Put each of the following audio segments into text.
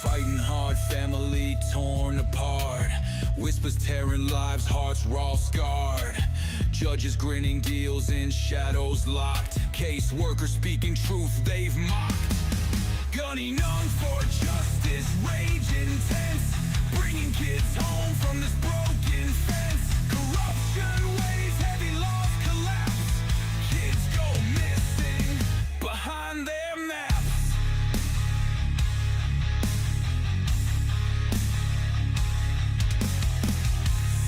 Fighting hard, family torn apart. Whispers tearing lives, hearts raw scarred. Judges grinning, deals in shadows locked. Caseworkers speaking truth they've mocked. Gunning on for justice, rage intense. Bringing kids home from this broken fence. Corruption weighs heavy, loss collapse. Kids go missing behind their maps.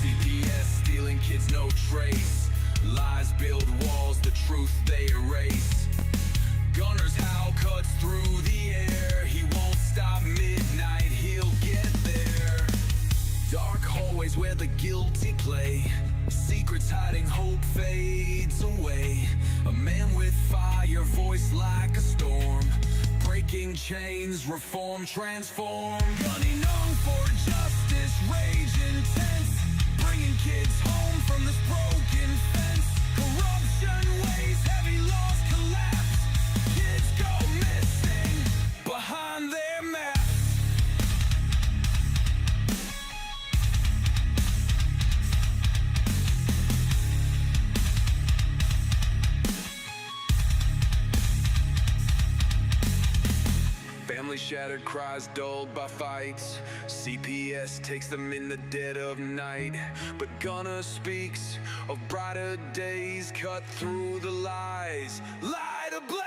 CPS stealing kids, no trace. Lies build walls, the truth they erase. Gunners howl, cuts through the air. He won't stop midnight, he'll get there. Dark hallways where the guilty play. Secrets hiding, hope fades away. A man with fire, voice like a storm. Breaking chains, reform, transform. Gunning on for justice, rage intense. Bringing kids home from this broken fence. Corruption weighs heavy, loss collapse. Kids go missing behind their maps. Family shattered, cries dulled by fights. CPS takes them in the dead of night. But Gunner speaks of brighter days, cut through the lies, light ablaze.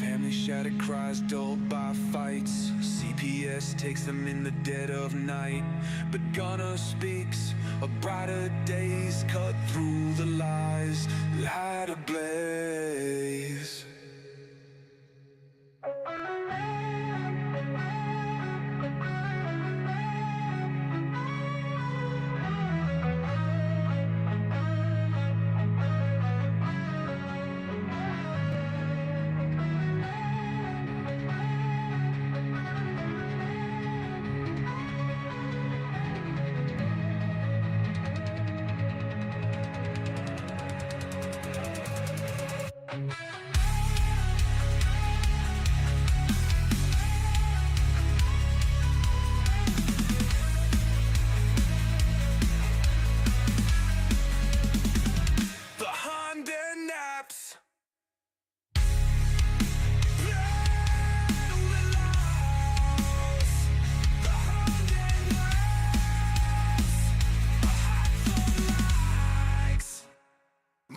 Family shattered, cries dulled by fights. CPS takes them in the dead of night. But Gunner speaks of brighter days, cut through the lies, light ablaze.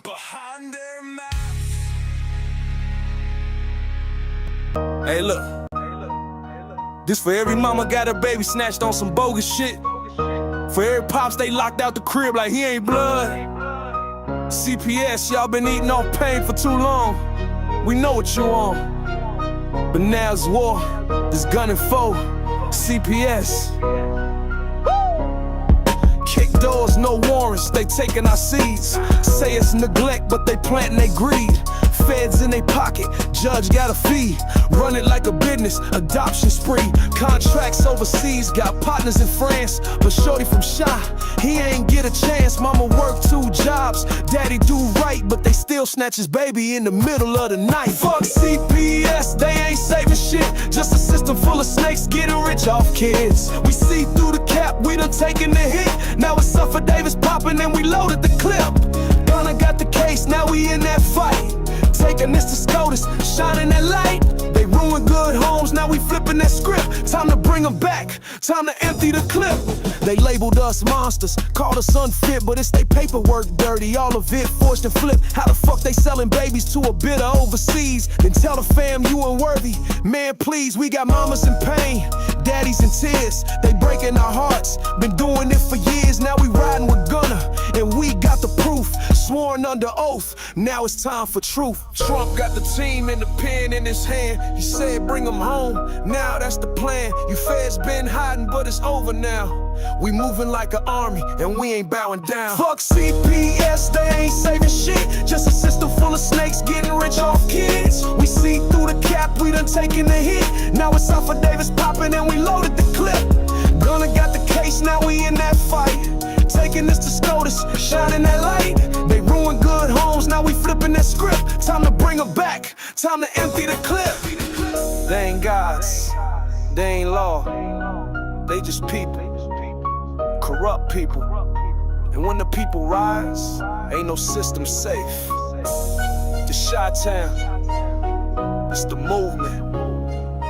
Behind their maps. Hey look, this for every mama got her baby snatched on some bogus shit. For every pops they locked out the crib like he ain't blood. CPS, y'all been eating off pain for too long. We know what you on, but now it's war, this gunning foe. CPS. Kick doors, no warrants, they taking our seeds. Say it's neglect, but they planting they greed. Feds in they pocket, judge got a fee. Run it like a business, adoption spree. Contracts overseas, got partners in France. But shorty from Shy, he ain't get a chance. Mama work 2 jobs, daddy do right, but they still snatch his baby in the middle of the night. Fuck CPS, they ain't saving shit. Just a system full of snakes getting rich off kids. We see through the cap, we done taken the hit. Now it's Suffer Davis popping and we loaded the clip. Gunna got the case, now we in that fight. Taking this to SCOTUS, shining that light. They ruined good homes, now we flipping that script. Time to bring them back, time to empty the clip. They labeled us monsters, called us unfit, but it's they paperwork dirty, all of it forged and flipped. How the fuck they selling babies to a bidder overseas? Then tell the fam you unworthy. Man, please, we got mamas in pain, daddies in tears. They breaking our hearts, been doing it for years. Now we riding with Gunner, and we got the proof. Sworn under oath, now it's time for truth. Trump got the team and the pen in his hand. He said bring them home, now that's the plan. You feds been hiding, but it's over now. We moving like an army, and we ain't bowing down. Fuck CPS, they ain't saving shit. Just a system full of snakes getting rich off kids. We see through the cap, we done taken the hit. Now it's off of Davis popping and we loaded the clip. Gunna got the case, now we in that fight. Taking this to SCOTUS, shining that light. They ruined good homes, now we flipping that script. Time to bring them back, time to empty the clip. They ain't gods, they ain't law, they just people. Corrupt people. And when the people rise, ain't no system safe. The Chi-Town, it's the movement.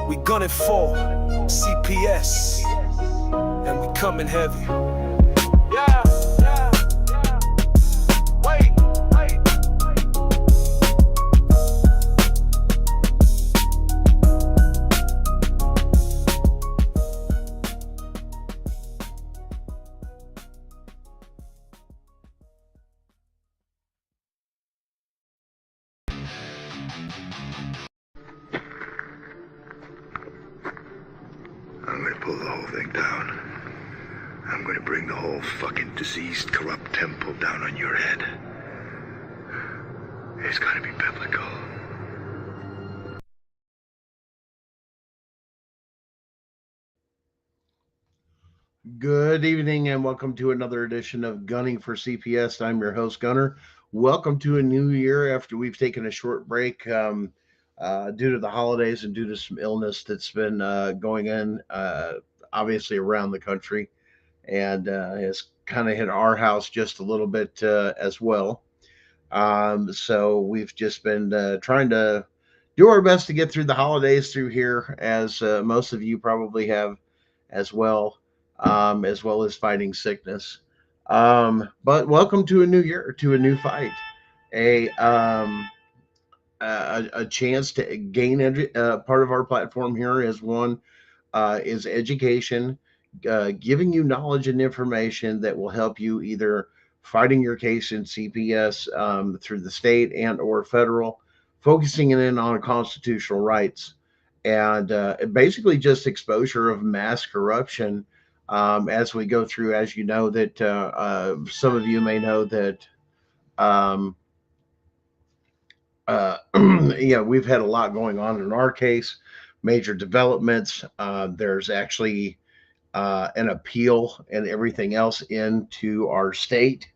We gunning for CPS, and we coming heavy. Yeah, yeah, yeah. Wait. I'm gonna pull the whole thing down. I'm gonna bring the whole fucking diseased, corrupt temple down on your head. It's gotta be biblical. Good evening and welcome to another edition of Gunning for CPS. I'm your host, Gunner. Welcome to a new year after we've taken a short break due to the holidays and due to some illness that's been going on, obviously around the country, and has kind of hit our house just a little bit as well. So we've just been trying to do our best to get through the holidays through here, as most of you probably have as well as fighting sickness. But welcome to a new year, to a new fight, a a chance to gain part of our platform here is one is education, giving you knowledge and information that will help you either fighting your case in CPS through the state and or federal, focusing in on constitutional rights, and basically just exposure of mass corruption as we go through. As you know, that some of you may know that um, we've had a lot going on in our case, major developments. There's actually an appeal and everything else into our state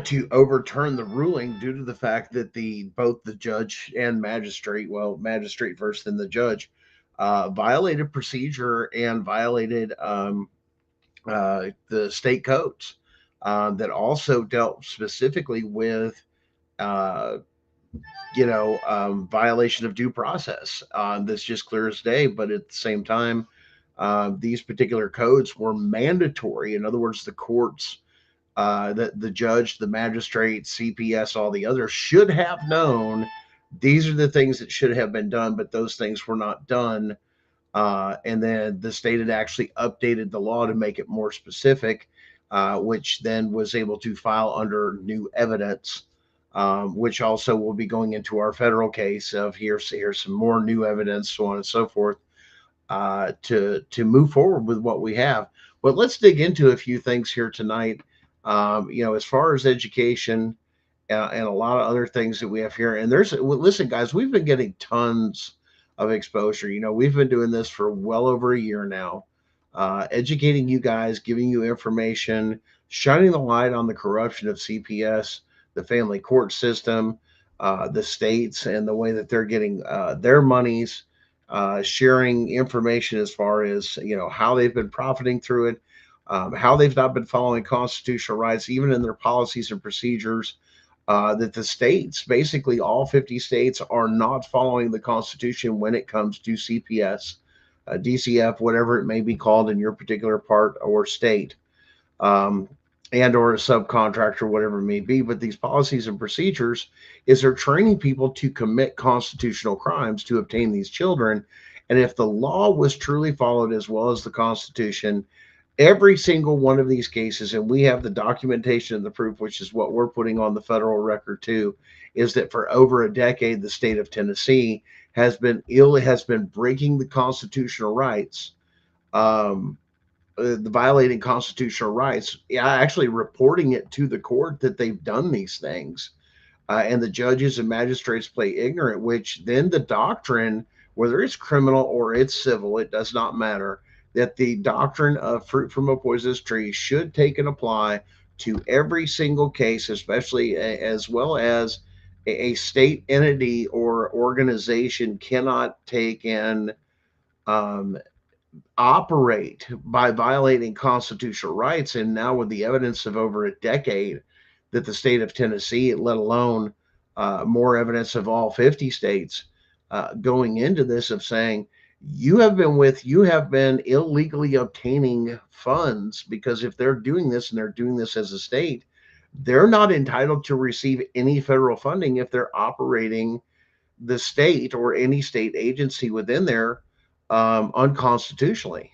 to overturn the ruling due to the fact that both the judge and magistrate, well, magistrate first, then the judge, violated procedure and violated the state codes that also dealt specifically with uh, violation of due process. That's just clear as day. But at the same time, these particular codes were mandatory. In other words, the courts, that the judge, the magistrate, CPS, all the others should have known these are the things that should have been done, but those things were not done. And then the state had actually updated the law to make it more specific, which then was able to file under new evidence, which also will be going into our federal case of here's some more new evidence, so on and so forth, to move forward with what we have. But let's dig into a few things here tonight. As far as education and a lot of other things that we have here. And listen, guys, we've been getting tons of exposure. We've been doing this for well over a year now, educating you guys, giving you information, shining the light on the corruption of CPS, the family court system, the states, and the way that they're getting their monies, sharing information as far as, how they've been profiting through it, how they've not been following constitutional rights, even in their policies and procedures, that the states, basically all 50 states, are not following the Constitution when it comes to CPS, DCF, whatever it may be called in your particular part or state, and or a subcontractor, whatever it may be. But these policies and procedures is they're training people to commit constitutional crimes to obtain these children. And if the law was truly followed as well as the Constitution, Every single one of these cases, and we have the documentation and the proof, which is what we're putting on the federal record too, is that for over a decade, the state of Tennessee has been breaking the constitutional rights, um, the violating constitutional rights. Yeah, actually reporting it to the court that they've done these things, and the judges and magistrates play ignorant, which then the doctrine, whether it's criminal or it's civil, it does not matter, that the doctrine of fruit from a poisonous tree should take and apply to every single case, especially as well as a state entity or organization cannot take and um, operate by violating constitutional rights. And now, with the evidence of over a decade that the state of Tennessee, let alone more evidence of all 50 states going into this, of saying you have been illegally obtaining funds, because if they're doing this and they're doing this as a state, they're not entitled to receive any federal funding if they're operating the state or any state agency within there unconstitutionally.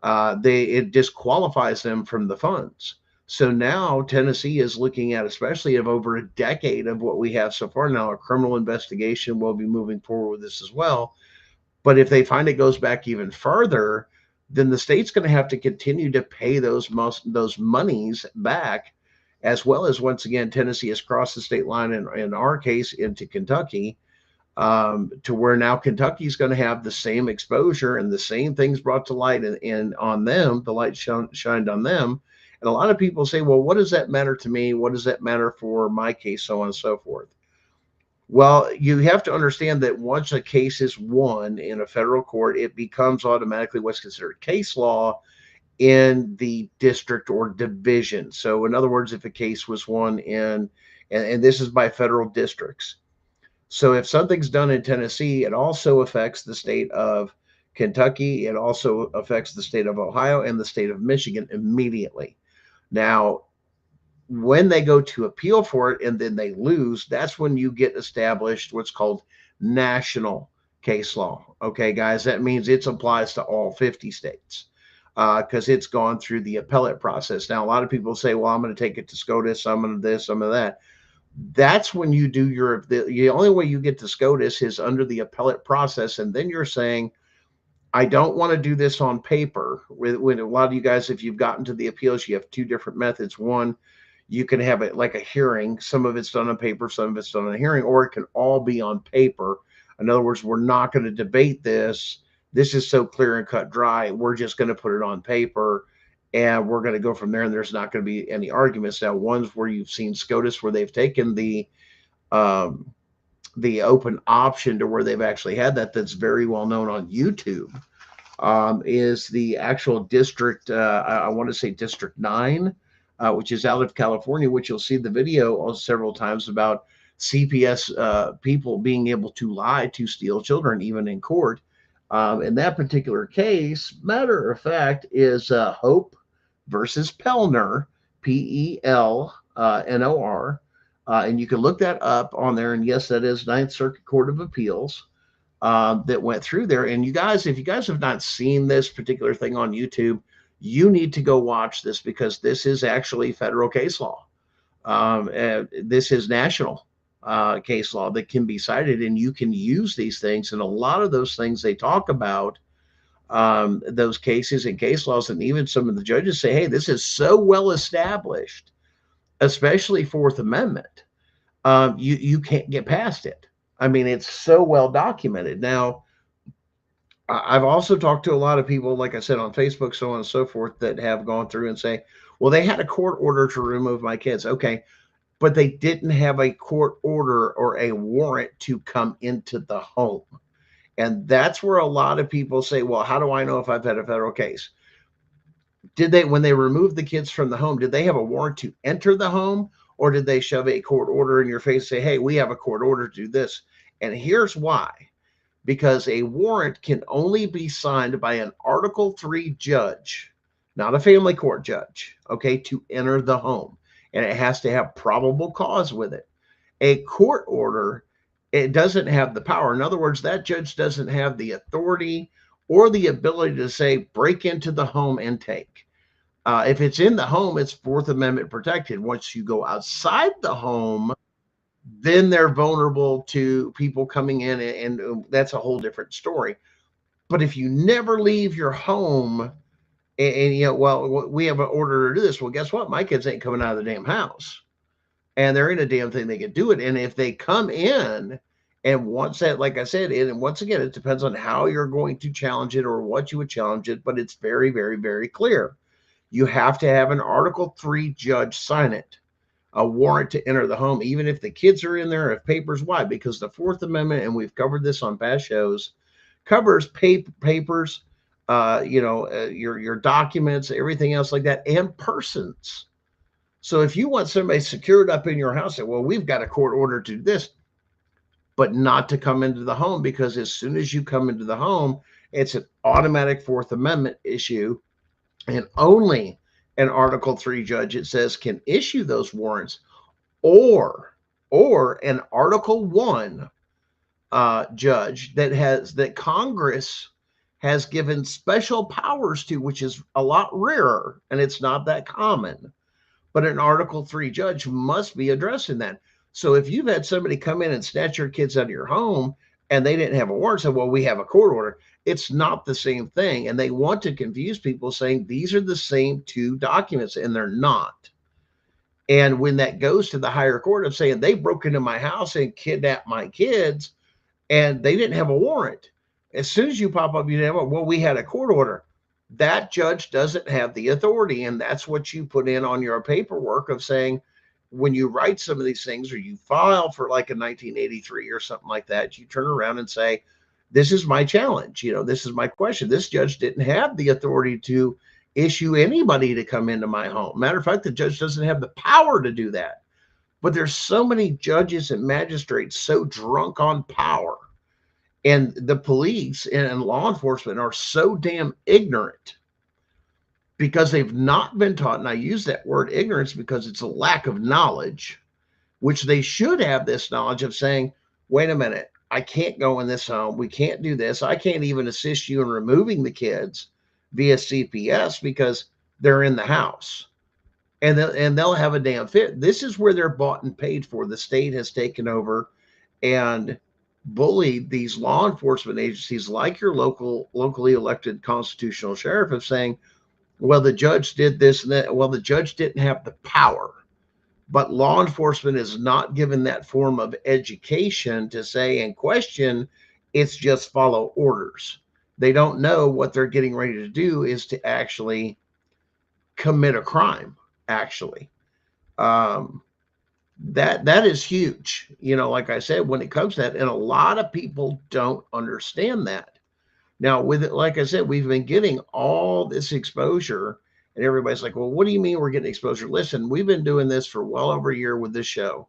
It disqualifies them from the funds. So now Tennessee is looking at, especially of over a decade of what we have so far now, a criminal investigation will be moving forward with this as well. But if they find it goes back even further, then the state's going to have to continue to pay those monies back, as well as, once again, Tennessee has crossed the state line in our case into Kentucky, to where now Kentucky's going to have the same exposure and the same things brought to light, and on them, the light shined on them. And a lot of people say, well, what does that matter to me? What does that matter for my case? So on and so forth. Well, you have to understand that once a case is won in a federal court, it becomes automatically what's considered case law in the district or division. So in other words, if a case was won and this is by federal districts, so if something's done in Tennessee, it also affects the state of Kentucky. It also affects the state of Ohio and the state of Michigan immediately. Now, when they go to appeal for it and then they lose, that's when you get established what's called national case law. Okay, guys, that means it applies to all 50 states because it's gone through the appellate process. Now, a lot of people say, well, I'm going to take it to SCOTUS, I'm going to this, some of that. That's when you do the only way you get to SCOTUS is under the appellate process. And then you're saying, I don't want to do this on paper. When a lot of you guys, if you've gotten to the appeals, you have two different methods. One, you can have it like a hearing. Some of it's done on paper, some of it's done on a hearing, or it can all be on paper. In other words, we're not going to debate this. This is so clear and cut dry. We're just going to put it on paper and we're going to go from there. And there's not going to be any arguments. Now, ones where you've seen SCOTUS where they've taken the open option to where they've actually had that's very well known on YouTube, is the actual district. I want to say District 9, which is out of California, which you'll see the video several times about CPS people being able to lie to steal children, even in court. In that particular case, matter of fact, is Hope versus Pelner, Pelnor. And you can look that up on there. And yes, that is Ninth Circuit Court of Appeals that went through there. And you guys, if you guys have not seen this particular thing on YouTube, you need to go watch this, because this is actually federal case law. This is national case law that can be cited, and you can use these things. And a lot of those things they talk about, those cases and case laws, and even some of the judges say, hey, this is so well established, especially Fourth Amendment, you can't get past it. I mean, it's so well documented. Now, I've also talked to a lot of people, like I said, on Facebook, so on and so forth, that have gone through and say, well, they had a court order to remove my kids. Okay, but they didn't have a court order or a warrant to come into the home. And that's where a lot of people say, well, how do I know if I've had a federal case? When they removed the kids from the home, did they have a warrant to enter the home, or did they shove a court order in your face and say, hey, we have a court order to do this? And here's why. Because a warrant can only be signed by an Article 3 judge, not a family court judge, okay, to enter the home. And it has to have probable cause with it. A court order, it doesn't have the power. In other words, that judge doesn't have the authority or the ability to say, break into the home and take. If it's in the home, it's Fourth Amendment protected. Once you go outside the home, then they're vulnerable to people coming in, and that's a whole different story. But if you never leave your home, and you know, well, we have an order to do this. Well, guess what? My kids ain't coming out of the damn house, and there ain't a damn thing they can do it. And if they come in, and once that, like I said, and once again, it depends on how you're going to challenge it or what you would challenge it. But it's very, very, very clear. You have to have an Article 3 judge sign it, a warrant to enter the home, even if the kids are in there, if papers. Why? Because the Fourth Amendment, and we've covered this on past shows, covers papers, your documents, everything else like that, and persons. So if you want somebody secured up in your house, say, well, we've got a court order to do this, but not to come into the home, because as soon as you come into the home, it's an automatic Fourth Amendment issue, and only an Article 3 judge, it says, can issue those warrants, or an Article 1 judge that Congress has given special powers to, which is a lot rarer, and it's not that common. But an Article 3 judge must be addressing that. So if you've had somebody come in and snatch your kids out of your home and they didn't have a warrant, so, well, we have a court order, it's not the same thing. And they want to confuse people, saying these are the same two documents, and they're not. And when that goes to the higher court of saying they broke into my house and kidnapped my kids and they didn't have a warrant, as soon as you pop up, you know, well, we had a court order. That judge doesn't have the authority. And that's what you put in on your paperwork of saying, when you write some of these things, or you file for like a 1983 or something like that, you turn around and say, this is my challenge. You know, this is my question. This judge didn't have the authority to issue anybody to come into my home. Matter of fact, the judge doesn't have the power to do that. But there's so many judges and magistrates so drunk on power, and the police and law enforcement are so damn ignorant because they've not been taught. And I use that word ignorance because it's a lack of knowledge, which they should have this knowledge of saying, wait a minute, I can't go in this home. We can't do this. I can't even assist you in removing the kids via CPS because they're in the house, and they'll have a damn fit. This is where they're bought and paid for. The state has taken over and bullied these law enforcement agencies, like your locally elected constitutional sheriff, of saying, well, the judge did this and that. Well, the judge didn't have the power, but law enforcement is not given that form of education to say and question. It's just follow orders. They don't know what they're getting ready to do is to actually commit a crime. Actually, that is huge. You know, like I said, when it comes to that, and a lot of people don't understand that. Now, with it, like I said, we've been getting all this exposure, and everybody's like, well, what do you mean we're getting exposure? Listen, we've been doing this for well over a year with this show.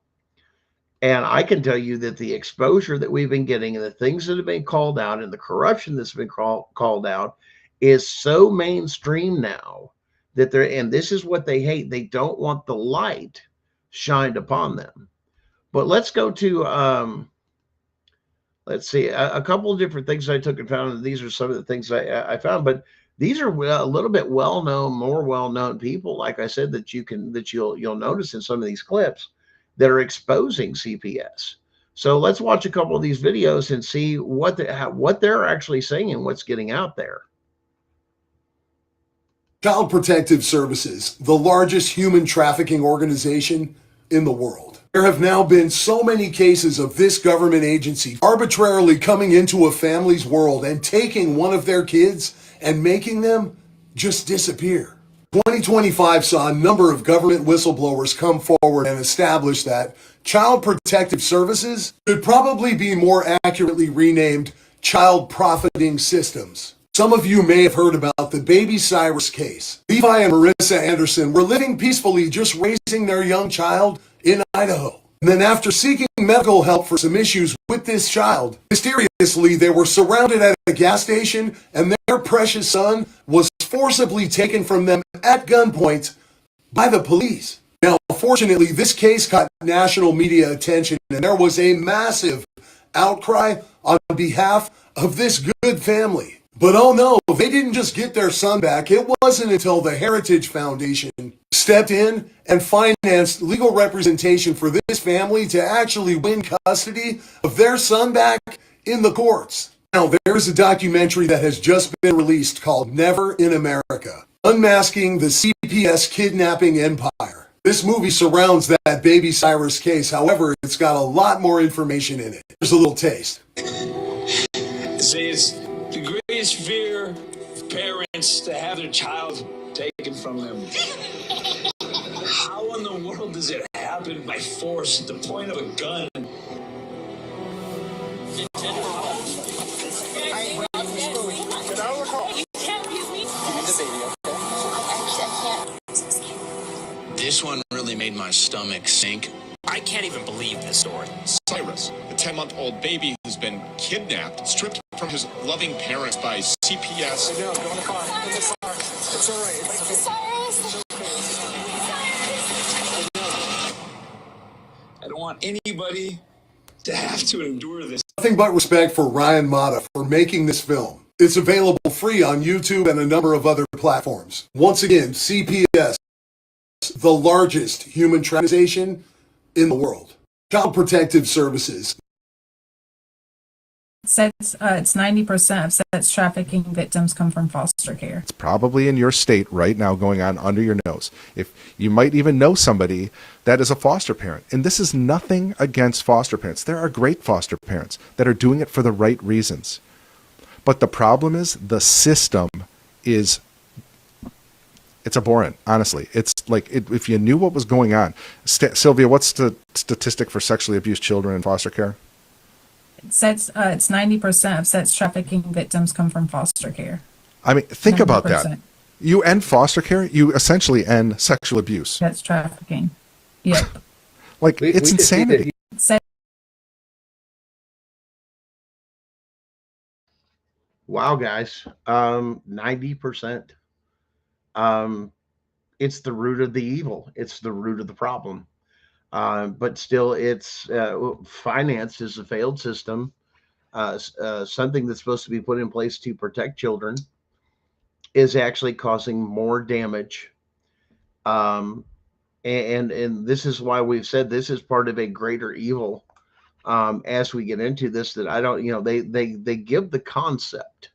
And I can tell you that the exposure that we've been getting, and the things that have been called out, and the corruption that's been called out, is so mainstream now that and this is what they hate. They don't want the light shined upon them. But let's go to, let's see, a couple of different things I took and found. And these are some of the things I found, but these are a little bit more well-known people, like I said, that you'll notice in some of these clips that are exposing CPS. So let's watch a couple of these videos and see what they're actually saying and what's getting out there. Child Protective Services, the largest human trafficking organization in the world. There have now been so many cases of this government agency arbitrarily coming into a family's world and taking one of their kids and making them just disappear. 2025 saw a number of government whistleblowers come forward and establish that Child Protective Services could probably be more accurately renamed Child Profiting Systems. Some of you may have heard about the Baby Cyrus case. Levi and Marissa Anderson were living peacefully, just raising their young child in Idaho. And then after seeking medical help for some issues with this child, mysteriously they were surrounded at a gas station and their precious son was forcibly taken from them at gunpoint by the police. Now, fortunately, this case caught national media attention and there was a massive outcry on behalf of this good family. But oh no, they didn't just get their son back. It wasn't until the Heritage Foundation stepped in and financed legal representation for this family to actually win custody of their son back in the courts. Now, there's a documentary that has just been released called Never in America, unmasking the CPS kidnapping empire. This movie surrounds that baby Cyrus case. However, it's got a lot more information in it. Here's a little taste. Say it's the greatest fear of parents to have their child taken from them. How in the world does it happen by force at the point of a gun? This one really made my stomach sink. I can't even believe this story. Cyrus, a 10-month-old baby who's been kidnapped, stripped from his loving parents by CPS. No, go in the car. In the car. It's all right. It's I don't want anybody to have to endure this. Nothing but respect for Ryan Mata for making this film. It's available free on YouTube and a number of other platforms. Once again, CPS, the largest human organization in the world. Child Protective Services. It's 90% of sex trafficking victims come from foster care. It's probably in your state right now going on under your nose. If you might even know somebody that is a foster parent. And this is nothing against foster parents. There are great foster parents that are doing it for the right reasons. But the problem is the system is, it's abhorrent, honestly. It's like, if you knew what was going on. Sylvia, what's the statistic for sexually abused children in foster care? It's 90% of sex trafficking victims come from foster care. I mean, think 90%. about that. You end foster care, you essentially end sexual abuse. Sex trafficking. Yep. Like, it's insanity. Wow, guys. 90%. It's the root of the evil. It's the root of the problem. But still, it's financed as a failed system, something that's supposed to be put in place to protect children is actually causing more damage. And this is why we've said this is part of a greater evil. As we get into this, that I don't, they give the concept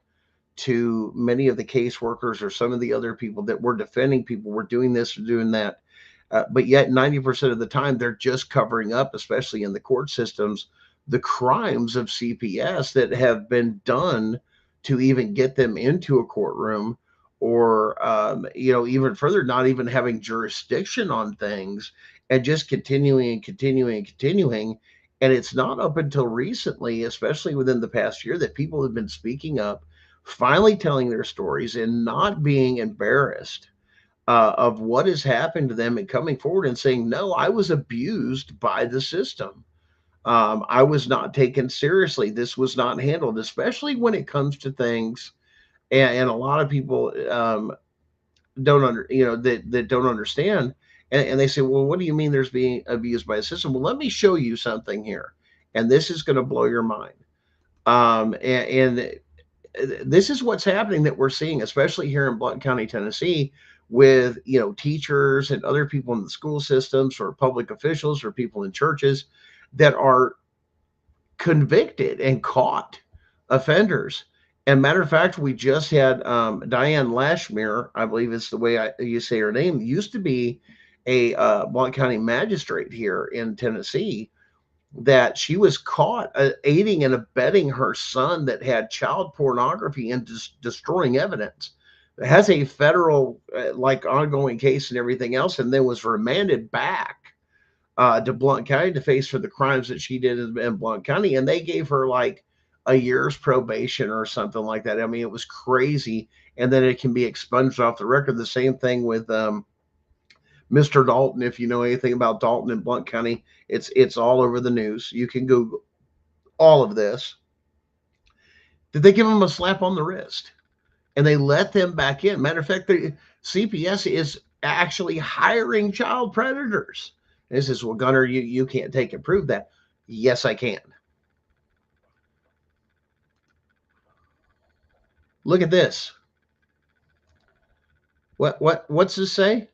to many of the caseworkers or some of the other people that were defending people, were doing this or doing that. But yet 90% of the time, they're just covering up, especially in the court systems, the crimes of CPS that have been done to even get them into a courtroom, or, even further, not even having jurisdiction on things, and just continuing and continuing and continuing. And it's not up until recently, especially within the past year, that people have been speaking up, finally telling their stories and not being embarrassed of what has happened to them, and coming forward and saying, no, I was abused by the system. I was not taken seriously. This was not handled, especially when it comes to things. And a lot of people that don't understand. And they say, well, what do you mean there's being abused by a system? Well, let me show you something here. And this is going to blow your mind. And this is what's happening, that we're seeing, especially here in Blount County, Tennessee, with teachers and other people in the school systems, or public officials, or people in churches that are convicted and caught offenders. And matter of fact, we just had Diane Lashmere, I believe it's the way you say her name, used to be a Blount County magistrate here in Tennessee, that she was caught aiding and abetting her son that had child pornography and destroying evidence. It has a federal ongoing case and everything else, and then was remanded back to Blount County to face for the crimes that she did in Blount County. And they gave her like a year's probation or something like that. I mean, it was crazy. And then it can be expunged off the record. The same thing with Mr. Dalton. If you know anything about Dalton in Blount County, it's all over the news. You can Google all of this. Did they give him a slap on the wrist? And they let them back in. Matter of fact, the CPS is actually hiring child predators. And this is, well, Gunner, you can't take and prove that. Yes, I can. Look at this. What's this say?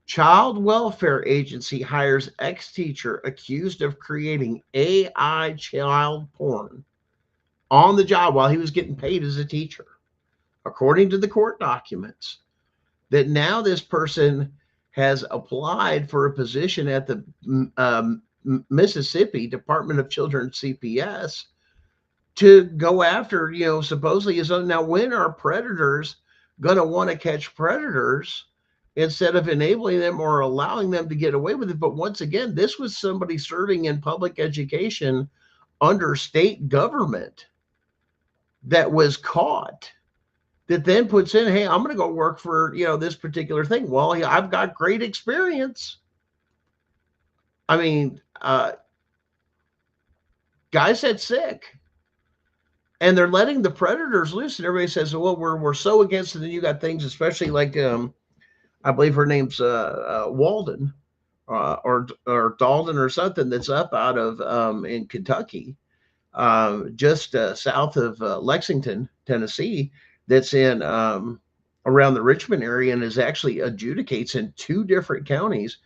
Child Welfare Agency hires ex-teacher accused of creating AI child porn on the job while he was getting paid as a teacher, according to the court documents. That now this person has applied for a position at the Mississippi Department of Children's CPS to go after, supposedly his own. Now, when are predators going to want to catch predators instead of enabling them or allowing them to get away with it? But once again, this was somebody serving in public education under state government that was caught, that then puts in, hey, I'm going to go work for, this particular thing. Well, I've got great experience. I mean, guys that's sick. And they're letting the predators loose, and everybody says, well, we're so against it. And you got things, especially like, I believe her name's Walden or Dalton or something, that's up out of in Kentucky, just south of Lexington, Tennessee, that's in around the Richmond area, and is actually adjudicates in 2 different counties,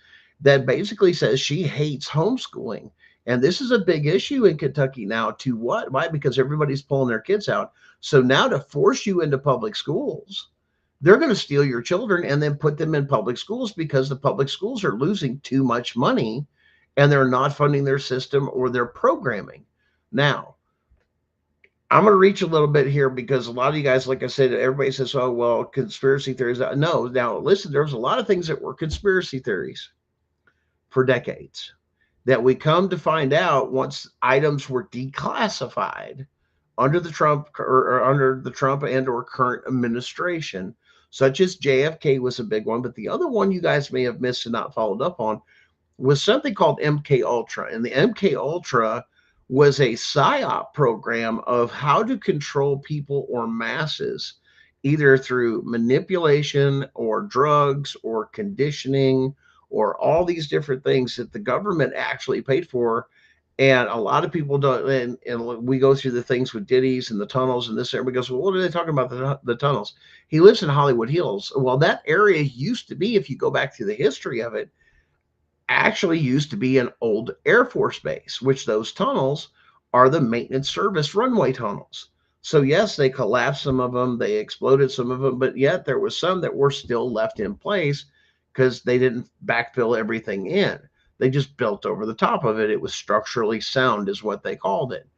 that basically says she hates homeschooling. And this is a big issue in Kentucky now. To what? Why? Because everybody's pulling their kids out. So now to force you into public schools, they're going to steal your children and then put them in public schools, because the public schools are losing too much money and they're not funding their system or their programming. Now, I'm going to reach a little bit here, because a lot of you guys, like I said, everybody says, oh, well, conspiracy theories. No, now listen, there's a lot of things that were conspiracy theories for decades that we come to find out once items were declassified under the Trump or under the Trump and or current administration, such as JFK was a big one. But the other one you guys may have missed and not followed up on was something called MK Ultra. And the MK Ultra was a PSYOP program of how to control people or masses, either through manipulation or drugs or conditioning, or all these different things that the government actually paid for. And a lot of people don't, and we go through the things with Diddy's and the tunnels and this. Everybody goes, well, what are they talking about, the tunnels? He lives in Hollywood Hills. Well, that area used to be, if you go back through the history of it, actually used to be an old Air Force base, which those tunnels are the maintenance service runway tunnels. So yes, they collapsed some of them, they exploded some of them, but yet there was some that were still left in place, because they didn't backfill everything in. They just built over the top of it. It was structurally sound is what they called it.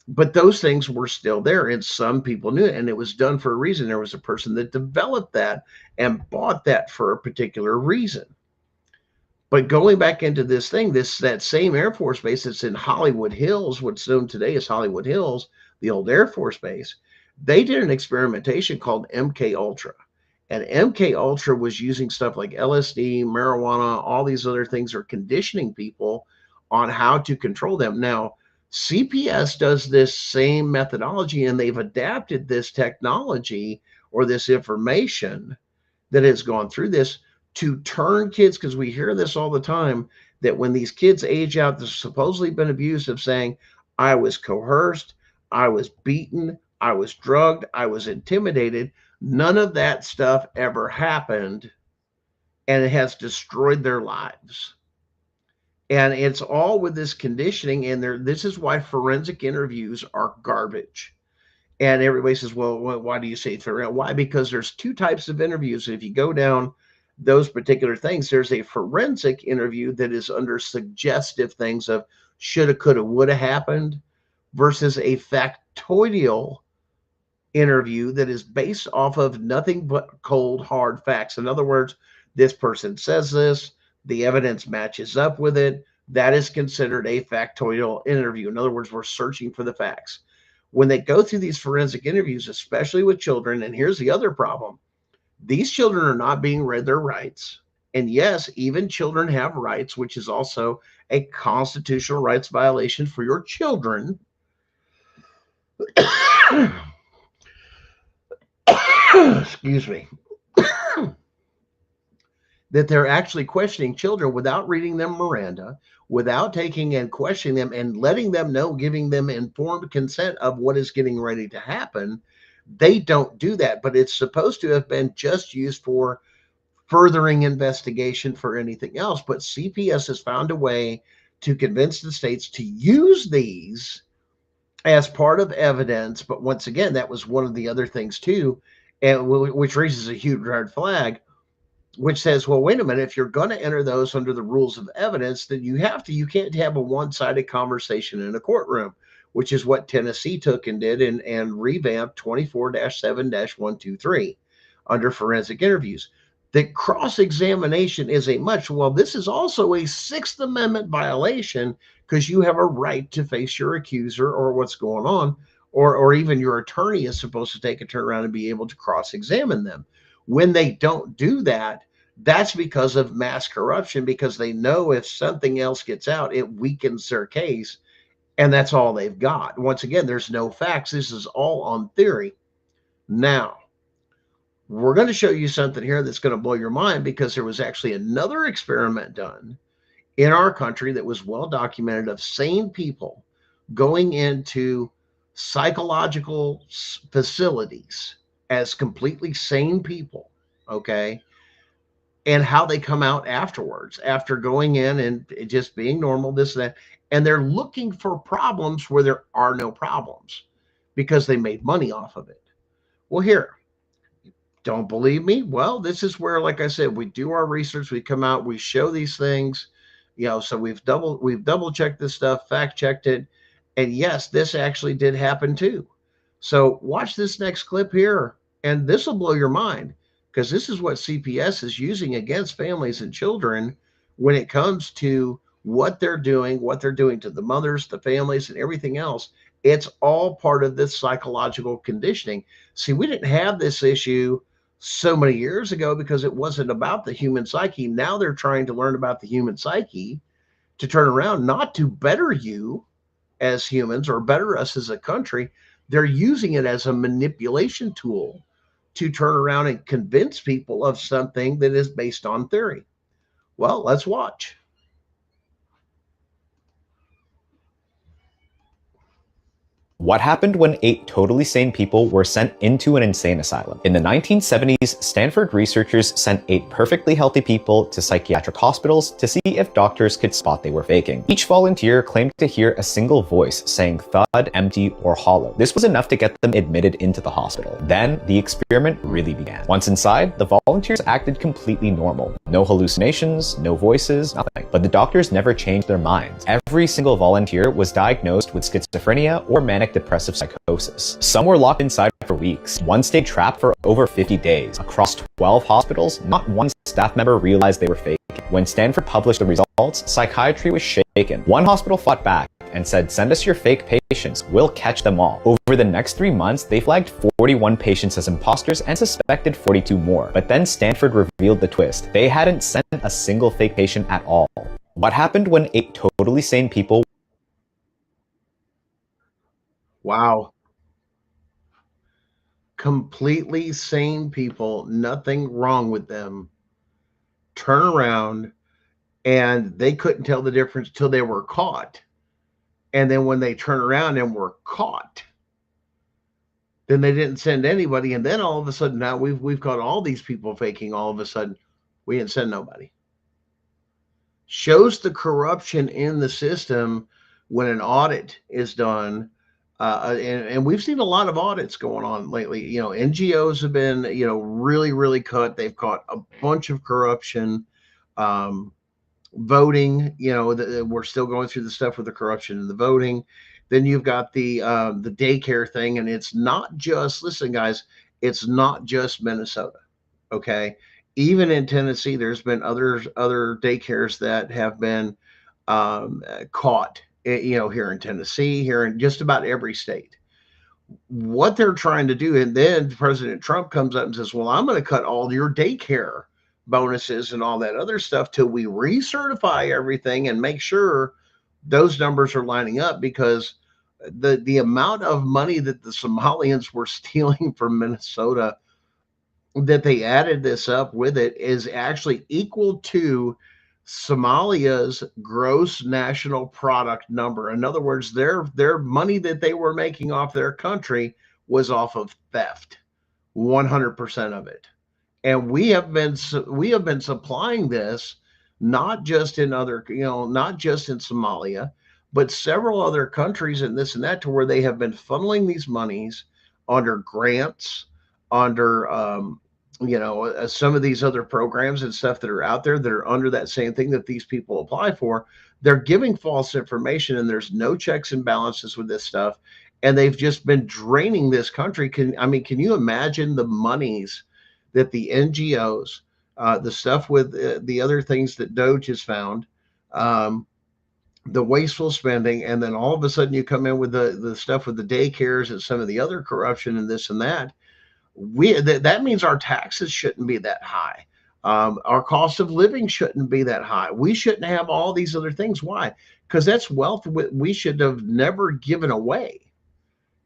But those things were still there, and some people knew it, and it was done for a reason. There was a person that developed that and bought that for a particular reason. But going back into this thing, that same Air Force base that's in Hollywood Hills, what's known today as Hollywood Hills, the old Air Force base, they did an experimentation called MK Ultra. And MK Ultra was using stuff like LSD, marijuana, all these other things, are conditioning people on how to control them. Now, CPS does this same methodology, and they've adapted this technology or this information that has gone through this to turn kids, because we hear this all the time, that when these kids age out, they've supposedly been abused, of saying, I was coerced, I was beaten, I was drugged, I was intimidated. None of that stuff ever happened, and it has destroyed their lives. And it's all with this conditioning, and this is why forensic interviews are garbage. And everybody says, well, why do you say it's why? Because there's 2 types of interviews. If you go down those particular things, there's a forensic interview that is under suggestive things of shoulda, coulda, woulda happened, versus a factoidal interview that is based off of nothing but cold, hard facts. In other words, this person says this, the evidence matches up with it. That is considered a factoidal interview. In other words, we're searching for the facts. When they go through these forensic interviews, especially with children, and here's the other problem, these children are not being read their rights. And yes, even children have rights, which is also a constitutional rights violation for your children. Excuse me. That they're actually questioning children without reading them Miranda, without taking and questioning them and letting them know, giving them informed consent of what is getting ready to happen. They don't do that, but it's supposed to have been just used for furthering investigation for anything else. But CPS has found a way to convince the states to use these as part of evidence. But once again, that was one of the other things too, and which raises a huge red flag, which says, well, wait a minute, if you're going to enter those under the rules of evidence, then you can't have a one-sided conversation in a courtroom, which is what Tennessee took and did and revamped 24-7-123 under forensic interviews. The cross-examination is this is also a Sixth Amendment violation, because you have a right to face your accuser or what's going on, or even your attorney is supposed to take a turn around and be able to cross-examine them. When they don't do that, that's because of mass corruption, because they know if something else gets out, it weakens their case, and that's all they've got. Once again, there's no facts. This is all on theory. Now, we're going to show you something here that's going to blow your mind, because there was actually another experiment done in our country that was well documented of sane people going into psychological facilities as completely sane people, okay, and how they come out afterwards after going in and just being normal, this and that, and they're looking for problems where there are no problems because they made money off of it. Well, here, don't believe me? Well, this is where, like I said, we do our research, we come out, we show these things, so we've double checked this stuff, fact checked it, and yes, this actually did happen too. So watch this next clip here, and this will blow your mind, because this is what CPS is using against families and children when it comes to what they're doing to the mothers, the families, and everything else. It's all part of this psychological conditioning. See, we didn't have this issue so many years ago because it wasn't about the human psyche. Now they're trying to learn about the human psyche to turn around, not to better you as humans or better us as a country. They're using it as a manipulation tool to turn around and convince people of something that is based on theory. Well, let's watch. What happened when 8 totally sane people were sent into an insane asylum? In the 1970s, Stanford researchers sent 8 perfectly healthy people to psychiatric hospitals to see if doctors could spot they were faking. Each volunteer claimed to hear a single voice saying thud, empty, or hollow. This was enough to get them admitted into the hospital. Then, the experiment really began. Once inside, the volunteers acted completely normal. No hallucinations, no voices, nothing. But the doctors never changed their minds. Every single volunteer was diagnosed with schizophrenia or manic depressive psychosis. Some were locked inside for weeks. One stayed trapped for over 50 days. Across 12 hospitals, not one staff member realized they were fake. When Stanford published the results, psychiatry was shaken. One hospital fought back and said, "Send us your fake patients, we'll catch them all." Over the next 3 months, they flagged 41 patients as imposters and suspected 42 more. But then Stanford revealed the twist. They hadn't sent a single fake patient at all. What happened when 8 totally sane people... Wow. Completely sane people, nothing wrong with them, turn around and they couldn't tell the difference till they were caught. And then when they turn around and were caught, then they didn't send anybody. And then all of a sudden, now we've caught all these people faking. All of a sudden, we didn't send nobody. Shows the corruption in the system when an audit is done. And we've seen a lot of audits going on lately. NGOs have been, really, really cut. They've caught a bunch of corruption. Voting, we're still going through the stuff with the corruption in the voting. Then you've got the daycare thing, and it's not just, listen, guys, it's not just Minnesota. Okay, even in Tennessee, there's been other daycares that have been caught. Here in Tennessee, here in just about every state. What they're trying to do, and then President Trump comes up and says, well, I'm going to cut all your daycare bonuses and all that other stuff till we recertify everything and make sure those numbers are lining up, because the amount of money that the Somalians were stealing from Minnesota, that they added this up with it, is actually equal to Somalia's gross national product number. In other words, their money that they were making off their country was off of theft, 100% of it. And we have been supplying this not just in other, not just in Somalia, but several other countries and this and that, to where they have been funneling these monies under grants, under some of these other programs and stuff that are out there that are under that same thing that these people apply for. They're giving false information, and there's no checks and balances with this stuff, and they've just been draining this country. Can you imagine the monies that the NGOs, the stuff with the other things that Doge has found, the wasteful spending, and then all of a sudden you come in with the stuff with the daycares and some of the other corruption and this and that. That means our taxes shouldn't be that high. Our cost of living shouldn't be that high. We shouldn't have all these other things. Why? Because that's wealth we should have never given away,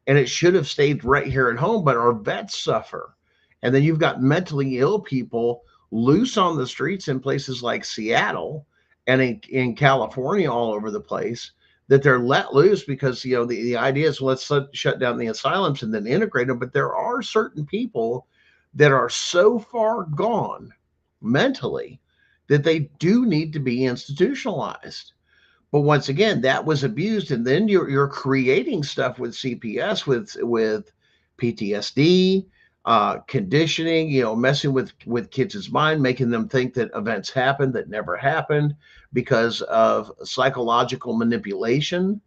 and it should have stayed right here at home. But our vets suffer. And then you've got mentally ill people loose on the streets in places like Seattle and in California, all over the place, that they're let loose because, the idea is, let's shut down the asylums and then integrate them. But there are certain people that are so far gone mentally that they do need to be institutionalized. But once again, that was abused. And then you're creating stuff with CPS, with PTSD, conditioning, messing with kids' mind, making them think that events happened that never happened because of psychological manipulation,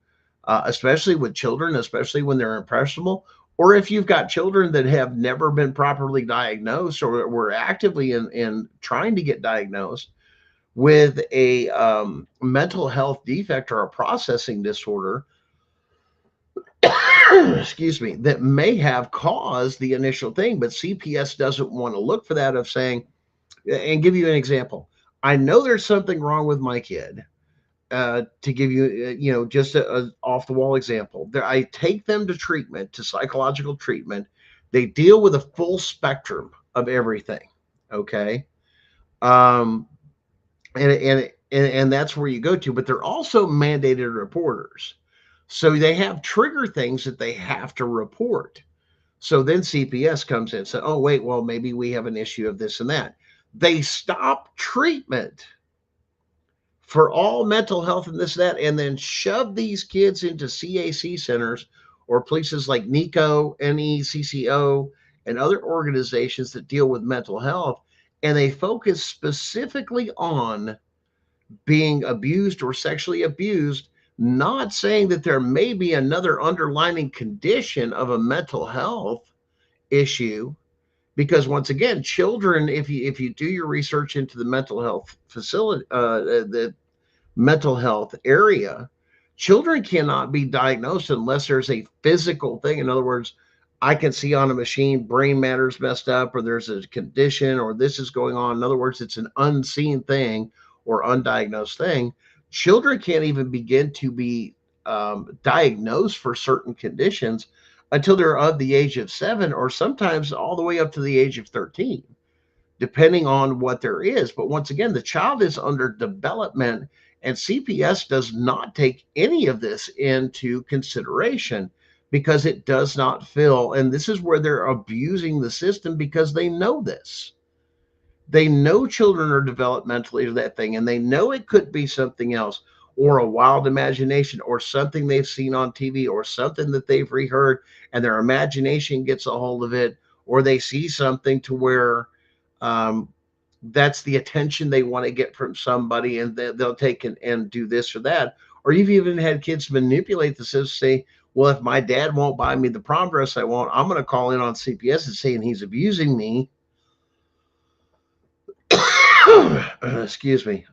especially with children, especially when they're impressionable. Or if you've got children that have never been properly diagnosed, or were actively in trying to get diagnosed with a mental health defect or a processing disorder, excuse me, that may have caused the initial thing. But CPS doesn't want to look for that, of saying, and give you an example. I know there's something wrong with my kid. To give you, just a off the wall example, I take them to treatment, to psychological treatment. They deal with a full spectrum of everything. Okay. And that's where you go to, but they're also mandated reporters. So they have trigger things that they have to report. So then CPS comes in and says, oh, wait, well, maybe we have an issue of this and that. They stop treatment for all mental health and this, that, and then shove these kids into CAC centers or places like NECO, NECCO, and other organizations that deal with mental health. And they focus specifically on being abused or sexually abused, not saying that there may be another underlying condition of a mental health issue. Because once again, children, if you do your research into the mental health facility, the mental health area, children cannot be diagnosed unless there's a physical thing. In other words, I can see on a machine brain matter's messed up, or there's a condition, or this is going on. In other words, it's an unseen thing or undiagnosed thing. Children can't even begin to be diagnosed for certain conditions until they're of the age of 7, or sometimes all the way up to the age of 13, depending on what there is. But once again, the child is under development, and CPS does not take any of this into consideration because it does not fill. And this is where they're abusing the system, because they know this. They know children are developmentally to that thing, and they know it could be something else, or a wild imagination, or something they've seen on TV, or something that they've reheard, and their imagination gets a hold of it, or they see something to where that's the attention they want to get from somebody, and they'll take and do this or that. Or you've even had kids manipulate the system, say, well, if my dad won't buy me the prom dress I want, I'm going to call in on CPS and saying he's abusing me. Excuse me.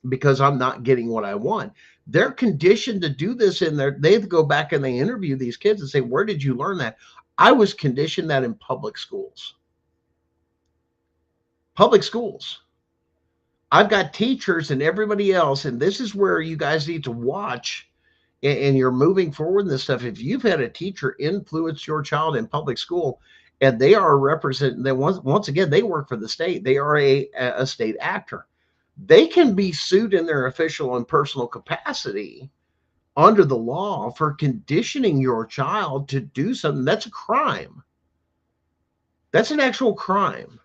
Because I'm not getting what I want. They're conditioned to do this in there. They go back and they interview these kids and say, where did you learn that? I was conditioned that in public schools. Public schools. I've got teachers and everybody else, and this is where you guys need to watch, and you're moving forward in this stuff. If you've had a teacher influence your child in public school, and they are representing, they once again, they work for the state. They are a state actor. They can be sued in their official and personal capacity under the law for conditioning your child to do something. That's a crime. That's an actual crime,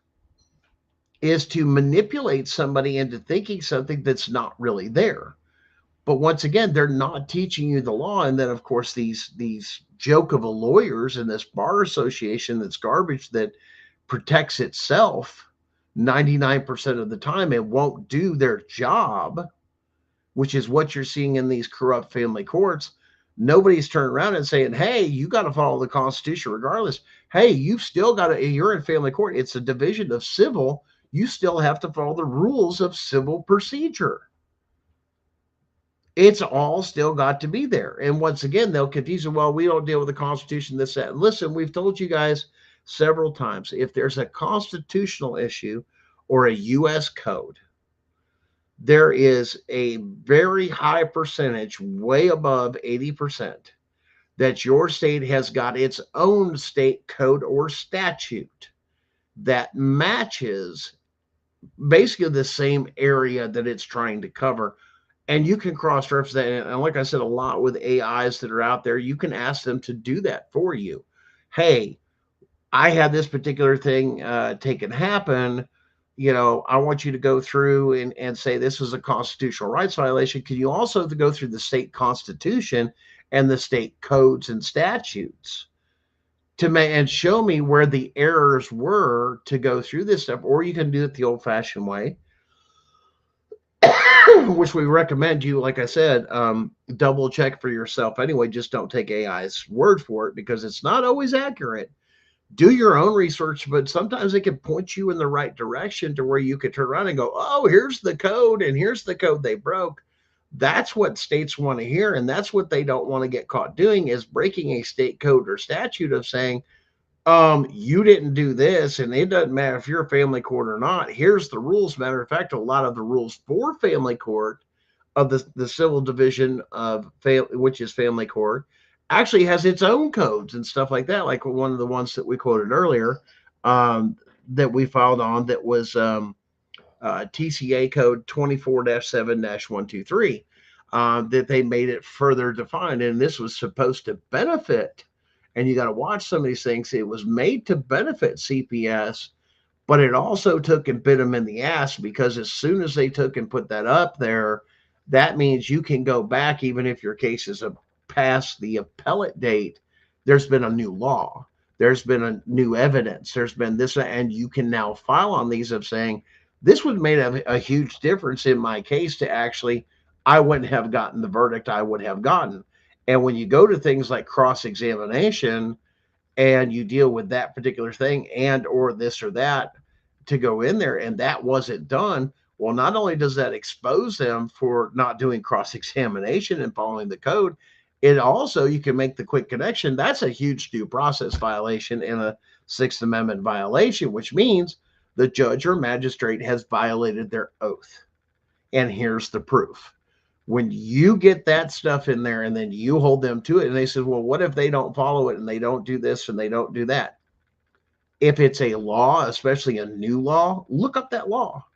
is to manipulate somebody into thinking something that's not really there. But once again, they're not teaching you the law. And then, of course, these joke of a lawyers and this bar association that's garbage, that protects itself 99% of the time, it won't do their job, which is what you're seeing in these corrupt family courts. Nobody's turning around and saying, hey, you got to follow the Constitution regardless. Hey, you've still got to, you're in family court. It's a division of civil. You still have to follow the rules of civil procedure. It's all still got to be there. And once again, they'll confuse it. Well, we don't deal with the Constitution, this, that. And listen, we've told you guys several times, if there's a constitutional issue or a U.S. code, there is a very high percentage, way above 80%, that your state has got its own state code or statute that matches basically the same area that it's trying to cover. And you can cross-reference that. And like I said, a lot with AIs that are out there, you can ask them to do that for you. Hey, I had this particular thing taken happen. I want you to go through and say this was a constitutional rights violation. Can you also go through the state constitution and the state codes and statutes and show me where the errors were to go through this stuff? Or you can do it the old-fashioned way, which we recommend you, like I said, double check for yourself anyway. Just don't take AI's word for it, because it's not always accurate. Do your own research, but sometimes it can point you in the right direction to where you could turn around and go, oh, here's the code, and here's the code they broke. That's what states want to hear, and that's what they don't want to get caught doing, is breaking a state code or statute of saying, you didn't do this, and it doesn't matter if you're a family court or not. Here's the rules. Matter of fact, a lot of the rules for family court of the civil division of which is family court, actually has its own codes and stuff like that. Like one of the ones that we quoted earlier, that we filed on, that was TCA code 24-7-123, that they made it further defined. And this was supposed to benefit, and you got to watch some of these things. It was made to benefit CPS, but it also took and bit them in the ass, because as soon as they took and put that up there, that means you can go back, even if your case is past the appellate date. There's been a new law, there's been a new evidence, there's been this, and you can now file on these of saying, this would have made a huge difference in my case to actually, I wouldn't have gotten the verdict I would have gotten. And when you go to things like cross-examination and you deal with that particular thing and or this or that to go in there, and that wasn't done, well, not only does that expose them for not doing cross-examination and following the code, it also, you can make the quick connection. That's a huge due process violation and a Sixth Amendment violation, which means the judge or magistrate has violated their oath. And here's the proof. When you get that stuff in there and then you hold them to it, and they say, well, what if they don't follow it and they don't do this and they don't do that? If it's a law, especially a new law, look up that law,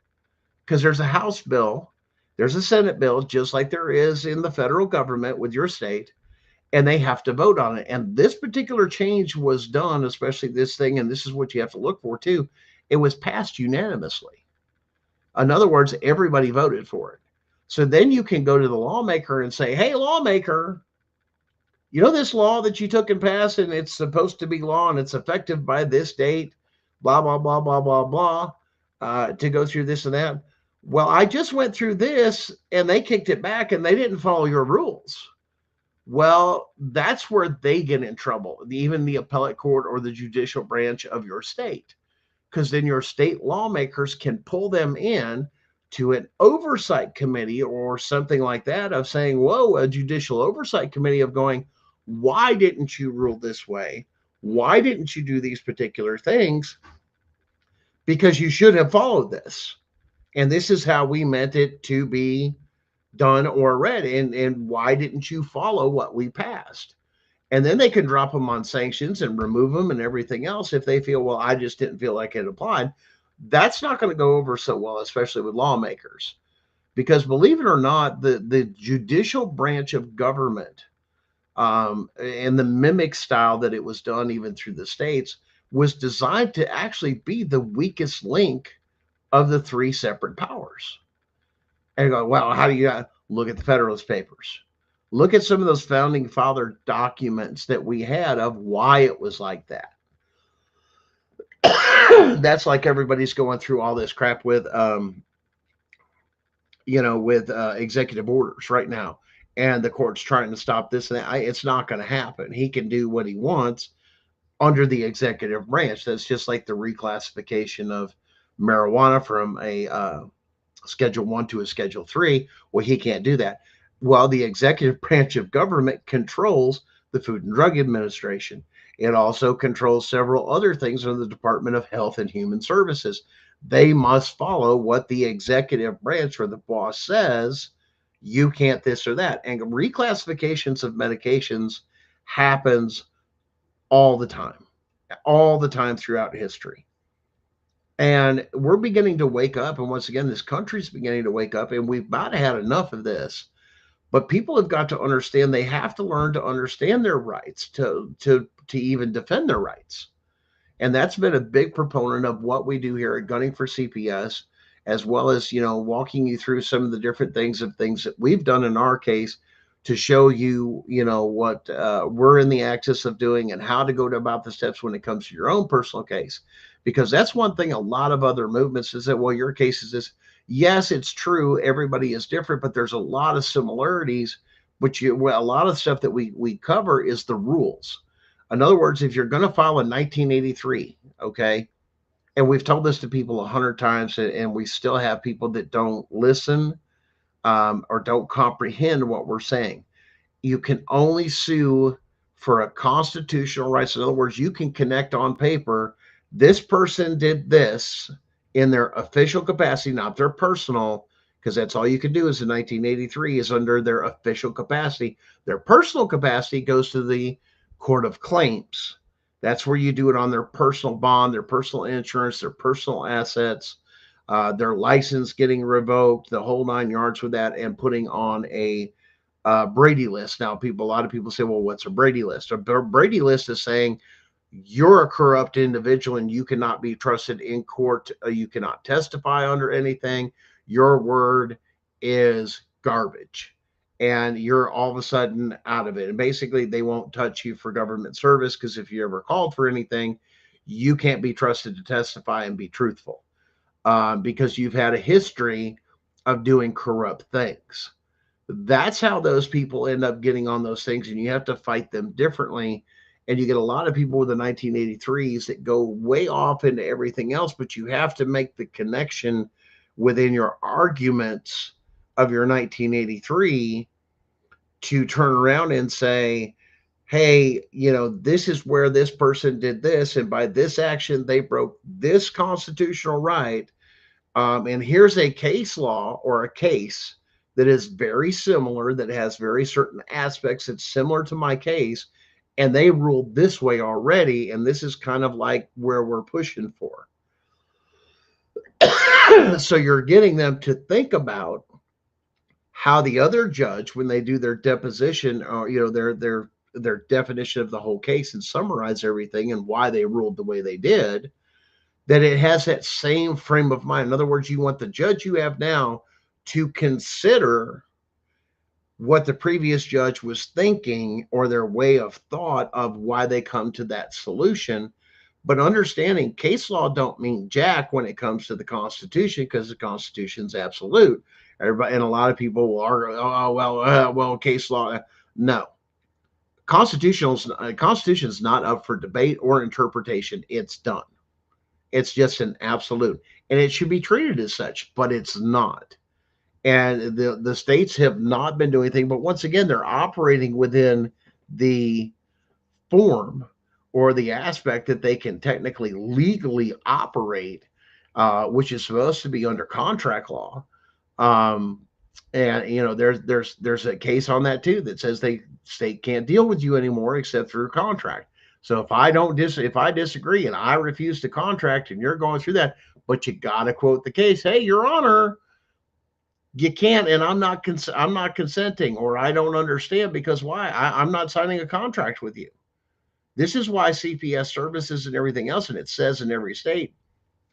because there's a House bill, there's a Senate bill, just like there is in the federal government with your state, and they have to vote on it. And this particular change was done, especially this thing, and this is what you have to look for too, it was passed unanimously. In other words, everybody voted for it. So then you can go to the lawmaker and say, hey, lawmaker, you know this law that you took and passed, and it's supposed to be law, and it's effective by this date, blah, blah, blah, blah, blah, blah, to go through this and that. Well, I just went through this, and they kicked it back, and they didn't follow your rules. Well, that's where they get in trouble, even the appellate court or the judicial branch of your state, because then your state lawmakers can pull them in to an oversight committee or something like that, of saying, whoa, a judicial oversight committee, of going, why didn't you rule this way? Why didn't you do these particular things? Because you should have followed this. And this is how we meant it to be done or read. And why didn't you follow what we passed? And then they can drop them on sanctions and remove them and everything else if they feel, well, I just didn't feel like it applied. That's not going to go over so well, especially with lawmakers. Because believe it or not, the judicial branch of government, and the mimic style that it was done even through the states, was designed to actually be the weakest link of the three separate powers. And you go, well, how do you look at the Federalist Papers? Look at some of those founding father documents that we had of why it was like that. That's like everybody's going through all this crap with, with executive orders right now, and the court's trying to stop this and that. It's not going to happen. He can do what he wants under the executive branch. That's just like the reclassification of marijuana from a Schedule 1 to a Schedule 3. Well, he can't do that. Well, the executive branch of government controls the Food and Drug Administration. It also controls several other things in the Department of Health and Human Services. They must follow what the executive branch or the boss says. You can't this or that. And reclassifications of medications happens all the time throughout history. And we're beginning to wake up. And once again, this country's beginning to wake up, and we've about had enough of this. But people have got to understand they have to learn to understand their rights to even defend their rights. And that's been a big proponent of what we do here at Gunning for CPS, as well as, walking you through some of the different things that we've done in our case to show you, what we're in the access of doing and how to go about the steps when it comes to your own personal case. Because that's one thing a lot of other movements is that, well, your case is this. Yes, it's true. Everybody is different, but there's a lot of similarities. But a lot of stuff that we cover is the rules. In other words, if you're going to file a 1983, okay, and we've told this to people 100 times, and we still have people that don't listen or don't comprehend what we're saying. You can only sue for a constitutional rights. In other words, you can connect on paper, this person did this in their official capacity, not their personal, because that's all you can do is in 1983 is under their official capacity. Their personal capacity goes to the Court of Claims. That's where you do it on their personal bond, their personal insurance, their personal assets, their license getting revoked, the whole 9 yards with that, and putting on a Brady list. Now, a lot of people say, well, what's a Brady list? A Brady list is saying you're a corrupt individual and you cannot be trusted in court. You cannot testify under anything. Your word is garbage. And you're all of a sudden out of it. And basically, they won't touch you for government service, because if you ever called for anything, you can't be trusted to testify and be truthful, because you've had a history of doing corrupt things. That's how those people end up getting on those things, and you have to fight them differently. And you get a lot of people with the 1983s that go way off into everything else, but you have to make the connection within your arguments of your 1983 to turn around and say, hey, this is where this person did this, and by this action, they broke this constitutional right. And here's a case law or a case that is very similar, that has very certain aspects that's similar to my case, and they ruled this way already, and this is kind of like where we're pushing for. So you're getting them to think about how the other judge, when they do their deposition, or their definition of the whole case and summarize everything and why they ruled the way they did, that it has that same frame of mind. In other words, you want the judge you have now to consider what the previous judge was thinking, or their way of thought of why they come to that solution. But understanding case law don't mean jack when it comes to the Constitution, because the Constitution's absolute. Everybody, and a lot of people will argue, well, case law. No, Constitution's not up for debate or interpretation. It's done. It's just an absolute, and it should be treated as such, but it's not. And the states have not been doing anything. But once again, they're operating within the form or the aspect that they can technically legally operate, which is supposed to be under contract law. And there's a case on that too that says state can't deal with you anymore except through contract. So if I disagree and I refuse to contract, and you're going through that, but you got to quote the case, hey, Your Honor, You can't, and I'm not consenting, or I don't understand, because why? I'm not signing a contract with you. This is why CPS services and everything else, and it says in every state,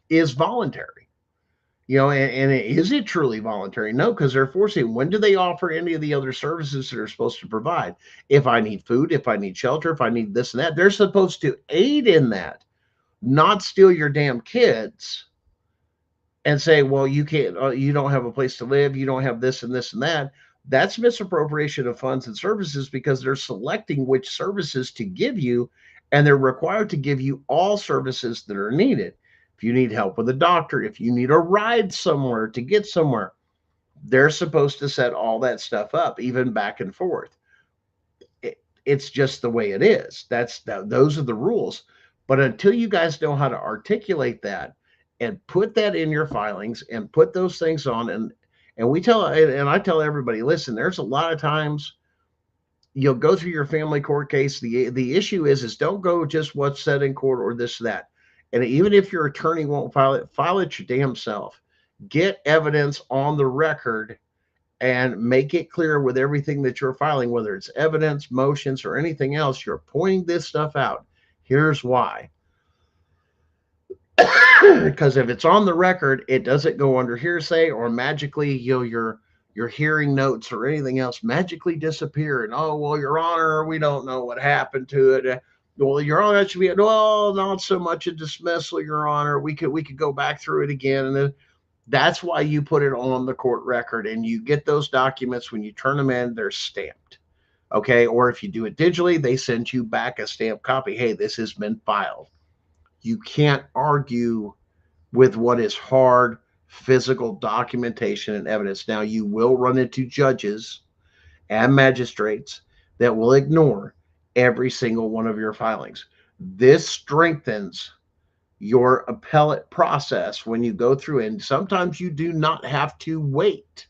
is voluntary. And is it truly voluntary? No, because they're forcing. When do they offer any of the other services that are supposed to provide? If I need food, if I need shelter, if I need this and that, they're supposed to aid in that, not steal your damn kids and say, well, you can't, you don't have a place to live, you don't have this and this and that. That's misappropriation of funds and services, because they're selecting which services to give you, and they're required to give you all services that are needed. If you need help with a doctor, if you need a ride somewhere to get somewhere, they're supposed to set all that stuff up, even back and forth. It's just the way it is. Those are the rules. But until you guys know how to articulate that and put that in your filings and put those things on, and we tell, and I tell everybody, listen, there's a lot of times you'll go through your family court case. The issue is don't go just what's said in court or this, that. And even if your attorney won't file it your damn self. Get evidence on the record and make it clear with everything that you're filing, whether it's evidence, motions, or anything else. You're pointing this stuff out. Here's why. Because if it's on the record, it doesn't go under hearsay, or magically, your hearing notes or anything else magically disappear. And, oh, well, Your Honor, we don't know what happened to it. Well, Your Honor, that should be, well, not so much a dismissal, Your Honor. We could go back through it again. And then that's why you put it on the court record, and you get those documents. When you turn them in, they're stamped. Okay. Or if you do it digitally, they send you back a stamped copy. Hey, this has been filed. You can't argue with what is hard physical documentation and evidence. Now, you will run into judges and magistrates that will ignore every single one of your filings. This strengthens your appellate process when you go through, and sometimes you do not have to wait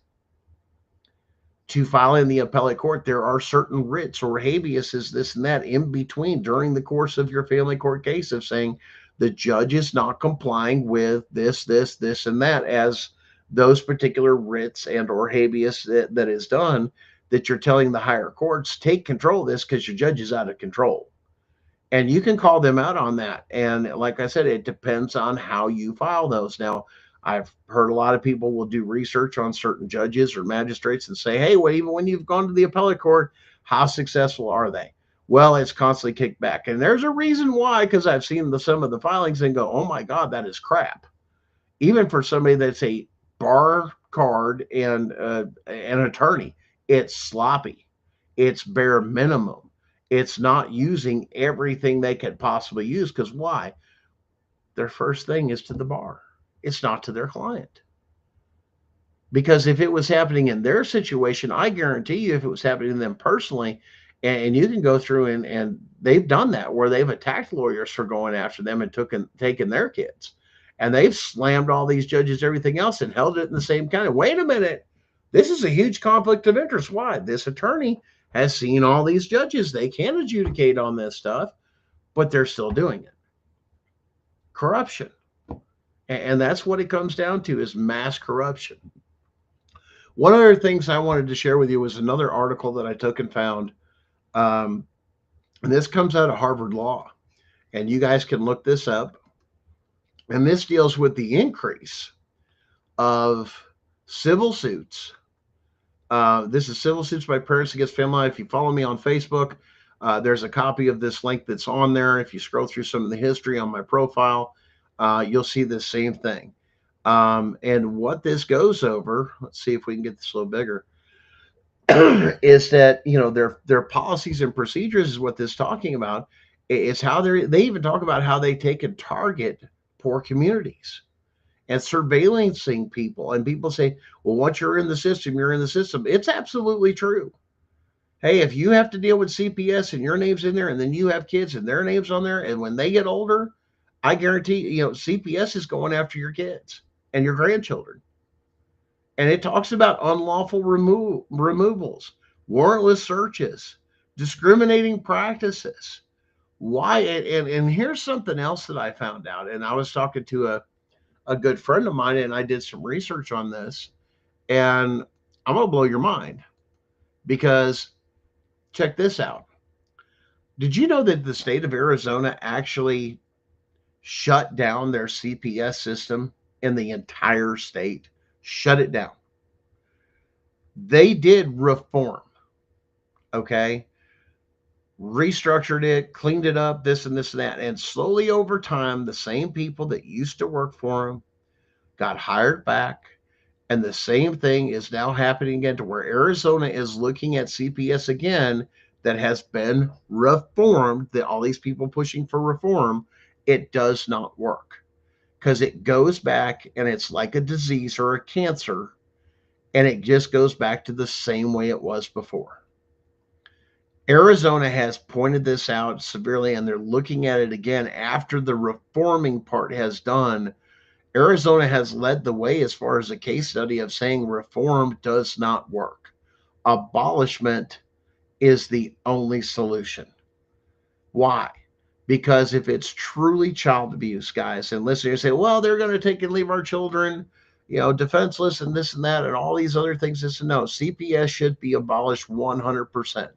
to file in the appellate court. There are certain writs or habeases, this and that, in between during the course of your family court case, of saying the judge is not complying with this, and that, as those particular writs and or habeas that is done, that you're telling the higher courts, take control of this because your judge is out of control. And you can call them out on that. And like I said, it depends on how you file those. Now, I've heard a lot of people will do research on certain judges or magistrates and say, hey, well, even when you've gone to the appellate court, how successful are they? Well, it's constantly kicked back. And there's a reason why, because I've seen some of the filings and go, oh my God, that is crap. Even for somebody that's a bar card and an attorney, it's sloppy. It's bare minimum. It's not using everything they could possibly use. Because why? Their first thing is to the bar. It's not to their client. Because if it was happening in their situation, I guarantee you, if it was happening to them personally, and you can go through and they've done that, where they've attacked lawyers for going after them and taken their kids. And they've slammed all these judges, everything else, and held it in the same kind of, wait a minute, this is a huge conflict of interest. Why? This attorney has seen all these judges. They can adjudicate on this stuff, but they're still doing it. Corruption. And that's what it comes down to, is mass corruption. One other things I wanted to share with you was another article that I took and found. And this comes out of Harvard Law. And you guys can look this up. And this deals with the increase of civil suits. This is Civil Suits by Parents Against Family Life. If you follow me on Facebook, there's a copy of this link that's on there. If you scroll through some of the history on my profile, you'll see the same thing. And what this goes over, let's see if we can get this a little bigger, is that, their policies and procedures is what this is talking about. It's how they even talk about how they take and target poor communities and surveillancing people. And people say, well, once you're in the system, you're in the system. It's absolutely true. Hey, if you have to deal with CPS and your name's in there, and then you have kids and their name's on there, and when they get older, I guarantee, CPS is going after your kids and your grandchildren. And it talks about unlawful removals, warrantless searches, discriminating practices. Why? And here's something else that I found out. And I was talking to a good friend of mine, and I did some research on this. And I'm going to blow your mind because check this out. Did you know that the state of Arizona actually shut down their CPS system in the entire state? Shut it down. They did reform, okay? Restructured it, cleaned it up, this and this and that. And slowly over time, the same people that used to work for them got hired back. And the same thing is now happening again to where Arizona is looking at CPS again that has been reformed, that all these people pushing for reform, it does not work because it goes back and it's like a disease or a cancer and it just goes back to the same way it was before. Arizona has pointed this out severely and they're looking at it again after the reforming part has done. Arizona has led the way as far as a case study of saying reform does not work. Abolishment is the only solution. Why? Because if it's truly child abuse, guys, and listeners say, well, they're going to take and leave our children, defenseless and this and that and all these other things. This and no, CPS should be abolished 100%.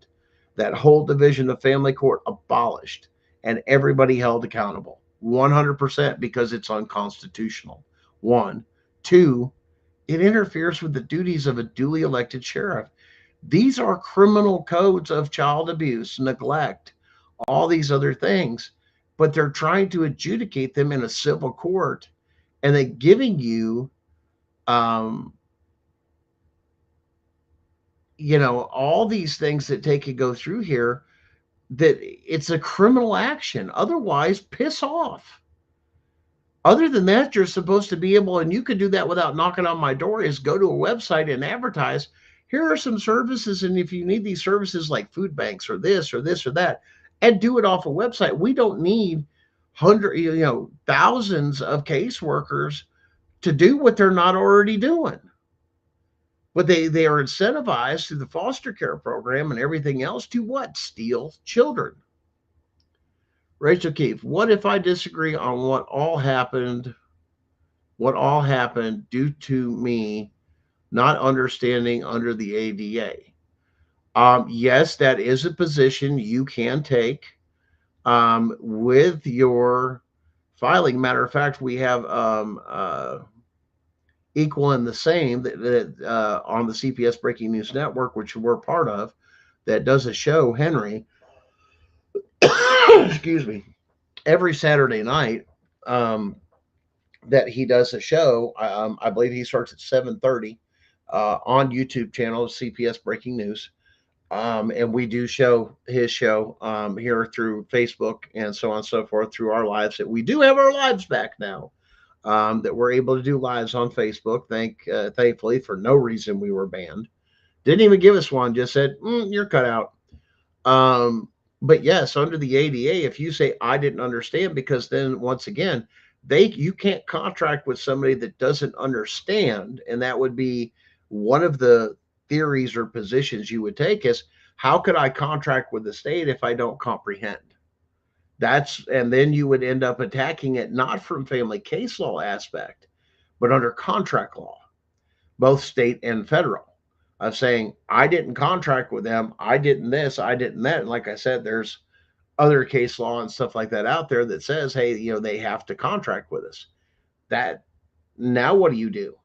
That whole division of family court abolished and everybody held accountable 100% because it's unconstitutional. One. Two, it interferes with the duties of a duly elected sheriff. These are criminal codes of child abuse, neglect, all these other things, but they're trying to adjudicate them in a civil court and they're giving you, all these things that they could go through here that it's a criminal action. Otherwise, piss off. Other than that, you're supposed to be able, and you could do that without knocking on my door, is go to a website and advertise, here are some services, and if you need these services like food banks or this or this or that, and do it off a website. We don't need thousands of caseworkers to do what they're not already doing. But they are incentivized through the foster care program and everything else to what? Steal children. Rachel Keefe, what if I disagree on what all happened due to me not understanding under the ADA? Yes, that is a position you can take with your filing. Matter of fact, we have Equal and the Same that on the CPS Breaking News Network, which we're part of, that does a show, Henry, excuse me, every Saturday night that he does a show. I believe he starts at 7:30 on YouTube channel CPS Breaking News. And we do show his show here through Facebook and so on and so forth through our lives. That we do have our lives back now. That we're able to do lives on Facebook. Thankfully, for no reason we were banned. Didn't even give us one. Just said you're cut out. But yes, under the ADA, if you say I didn't understand, because then once again, you can't contract with somebody that doesn't understand, and that would be one of the theories or positions you would take is, how could I contract with the state if I don't comprehend? And then you would end up attacking it not from family case law aspect, but under contract law, both state and federal, of saying, I didn't contract with them, I didn't this, I didn't that. And like I said, there's other case law and stuff like that out there that says, hey, they have to contract with us. That now what do you do?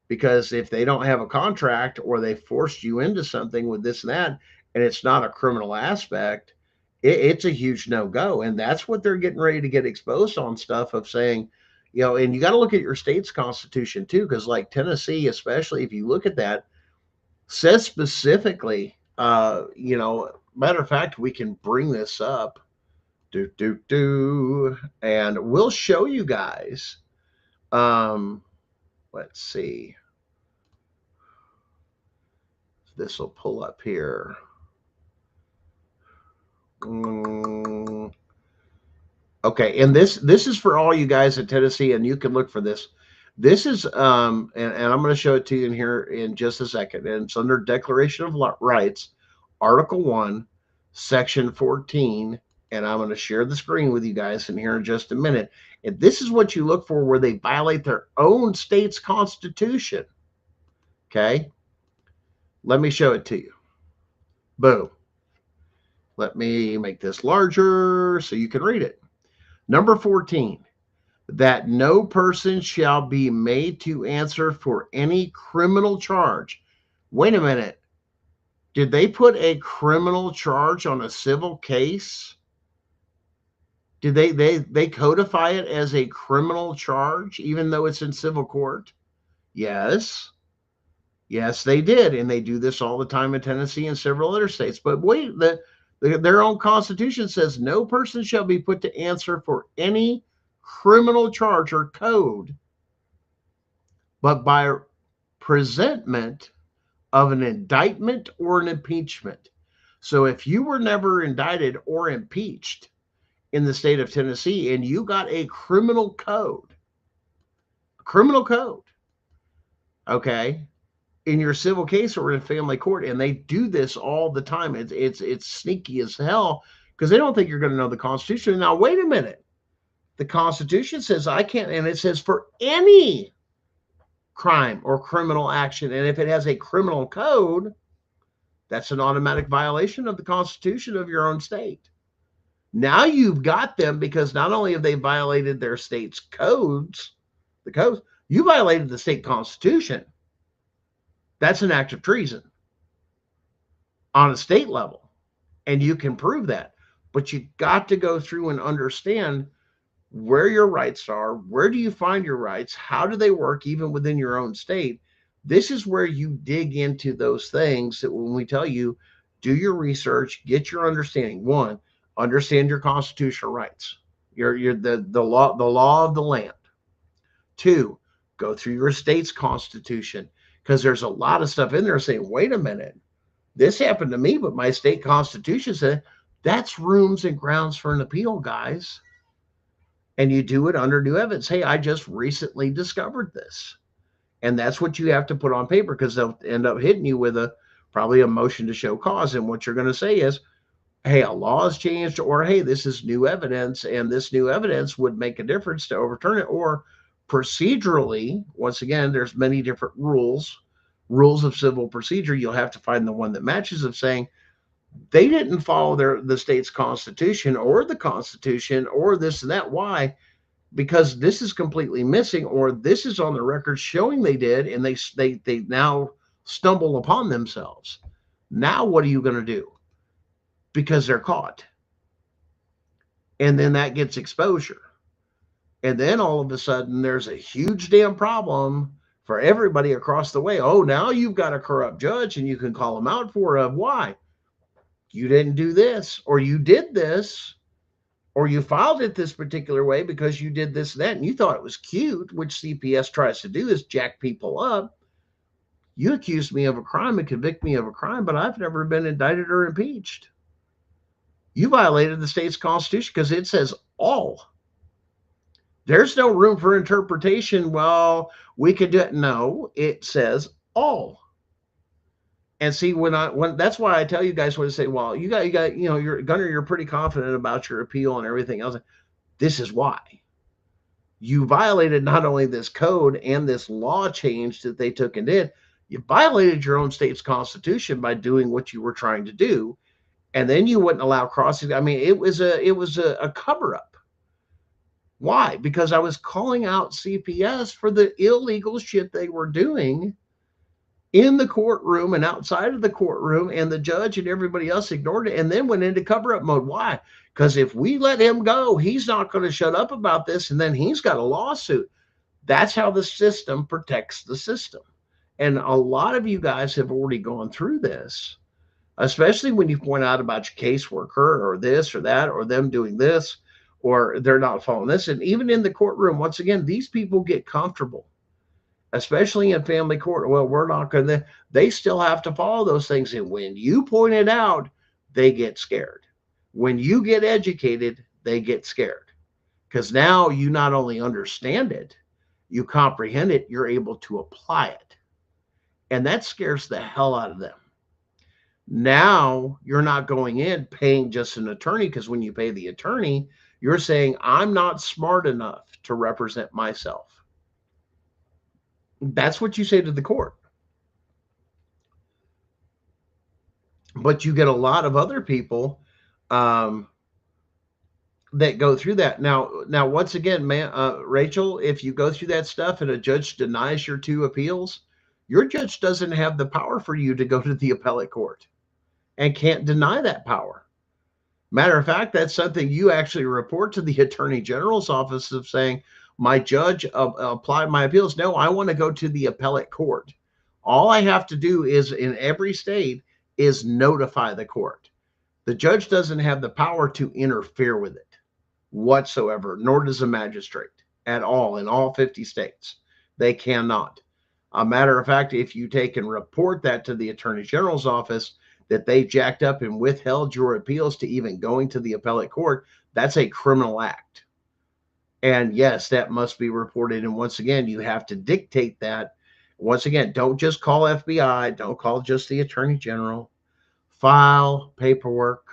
Because if they don't have a contract or they forced you into something with this and that, and it's not a criminal aspect, it's a huge no-go. And that's what they're getting ready to get exposed on, stuff of saying, and you got to look at your state's constitution too, because like Tennessee, especially if you look at that, says specifically, matter of fact, we can bring this up, and we'll show you guys. Let's see. This will pull up here. Okay, and this is for all you guys in Tennessee, and you can look for this. This is and I'm going to show it to you in here in just a second. And it's under Declaration of Rights, Article 1, Section 14, and I'm going to share the screen with you guys in here in just a minute. And this is what you look for where they violate their own state's constitution. Okay. Let me show it to you. Boom. Let me make this larger so you can read it. Number 14, that no person shall be made to answer for any criminal charge. Wait a minute. Did they put a criminal charge on a civil case? Did they codify it as a criminal charge, even though it's in civil court? Yes. Yes, they did. And they do this all the time in Tennessee and several other states. But wait, their own constitution says no person shall be put to answer for any criminal charge or code, but by presentment of an indictment or an impeachment. So if you were never indicted or impeached in the state of Tennessee and you got a criminal code, okay, in your civil case or in family court, and they do this all the time. It's sneaky as hell because they don't think you're going to know the Constitution. Now, wait a minute. The Constitution says I can't, and it says for any crime or criminal action. And if it has a criminal code, that's an automatic violation of the Constitution of your own state. Now you've got them because not only have they violated their state's codes, you violated the state constitution. That's an act of treason on a state level. And you can prove that. But you got to go through and understand where your rights are. Where do you find your rights? How do they work even within your own state? This is where you dig into those things that when we tell you, do your research, get your understanding. One, understand your constitutional rights. The law of the land. Two, go through your state's constitution, because there's a lot of stuff in there saying, wait a minute, this happened to me, but my state constitution said that's rooms and grounds for an appeal, guys. And you do it under new evidence. Hey, I just recently discovered this. And that's what you have to put on paper, because they'll end up hitting you with probably a motion to show cause. And what you're going to say is, hey, a law has changed, or hey, this is new evidence, and this new evidence would make a difference to overturn it. Or procedurally, once again, there's many different rules of civil procedure. You'll have to find the one that matches, of saying they didn't follow the state's constitution or the constitution or this and that. Why? Because this is completely missing, or this is on the record showing they did, and they now stumble upon themselves. Now what are you going to do? Because they're caught. And then that gets exposure. And then all of a sudden there's a huge damn problem for everybody across the way. Oh, now you've got a corrupt judge and you can call them out for it. Why? You didn't do this, or you did this, or you filed it this particular way because you did this and that, and you thought it was cute, which CPS tries to do, is jack people up. You accused me of a crime and convict me of a crime, but I've never been indicted or impeached. You violated the state's constitution because it says all. There's no room for interpretation. Well, we could do it. No, it says all. And see, when that's why I tell you guys when to say, well, you got, you're Gunner, you're pretty confident about your appeal and everything else. This is why. You violated not only this code and this law change that they took and did, you violated your own state's constitution by doing what you were trying to do. And then you wouldn't allow crossing. I mean, it was a cover up. Why? Because I was calling out CPS for the illegal shit they were doing in the courtroom and outside of the courtroom, and the judge and everybody else ignored it and then went into cover-up mode. Why? Because if we let him go, he's not going to shut up about this, and then he's got a lawsuit. That's how the system protects the system. And a lot of you guys have already gone through this, especially when you point out about your caseworker or this or that, or them doing this, or they're not following this. And even in the courtroom, once again, these people get comfortable, especially in family court. Well, we're not going to, they still have to follow those things. And when you point it out, they get scared. When you get educated, they get scared. Because now you not only understand it, you comprehend it, you're able to apply it. And that scares the hell out of them. Now you're not going in paying just an attorney, because when you pay the attorney, you're saying, I'm not smart enough to represent myself. That's what you say to the court. But you get a lot of other people um, that go through that. Now, once again, Rachel, if you go through that stuff and a judge denies your two appeals, your judge doesn't have the power for you to go to the appellate court and can't deny that power. Matter of fact, that's something you actually report to the attorney general's office of saying, my judge applied my appeals. No, I want to go to the appellate court. All I have to do is in every state is notify the court. The judge doesn't have the power to interfere with it whatsoever, nor does a magistrate at all in all 50 states. They cannot. A matter of fact, if you take and report that to the attorney general's office, that they jacked up and withheld your appeals to even going to the appellate court, that's a criminal act. And yes, that must be reported. And once again, you have to dictate that. Once again, don't just call FBI, don't call just the attorney general. File paperwork,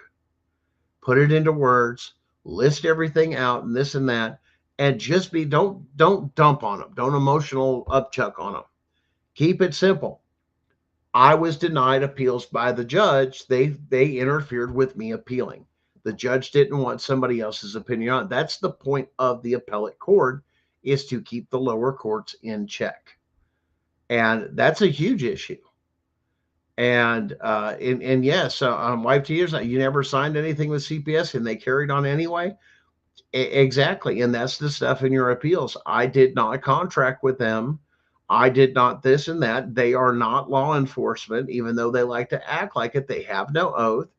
put it into words, list everything out and this and that, and just don't dump on them. Don't emotional upchuck on them. Keep it simple. I was denied appeals by the judge. They interfered with me appealing. The judge didn't want somebody else's opinion on it. That's the point of the appellate court, is to keep the lower courts in check. And that's a huge issue. And yes, wife 2 years, you never signed anything with CPS and they carried on anyway. Exactly. And that's the stuff in your appeals. I did not contract with them. I did not this and that. They are not law enforcement, even though they like to act like it. They have no oath.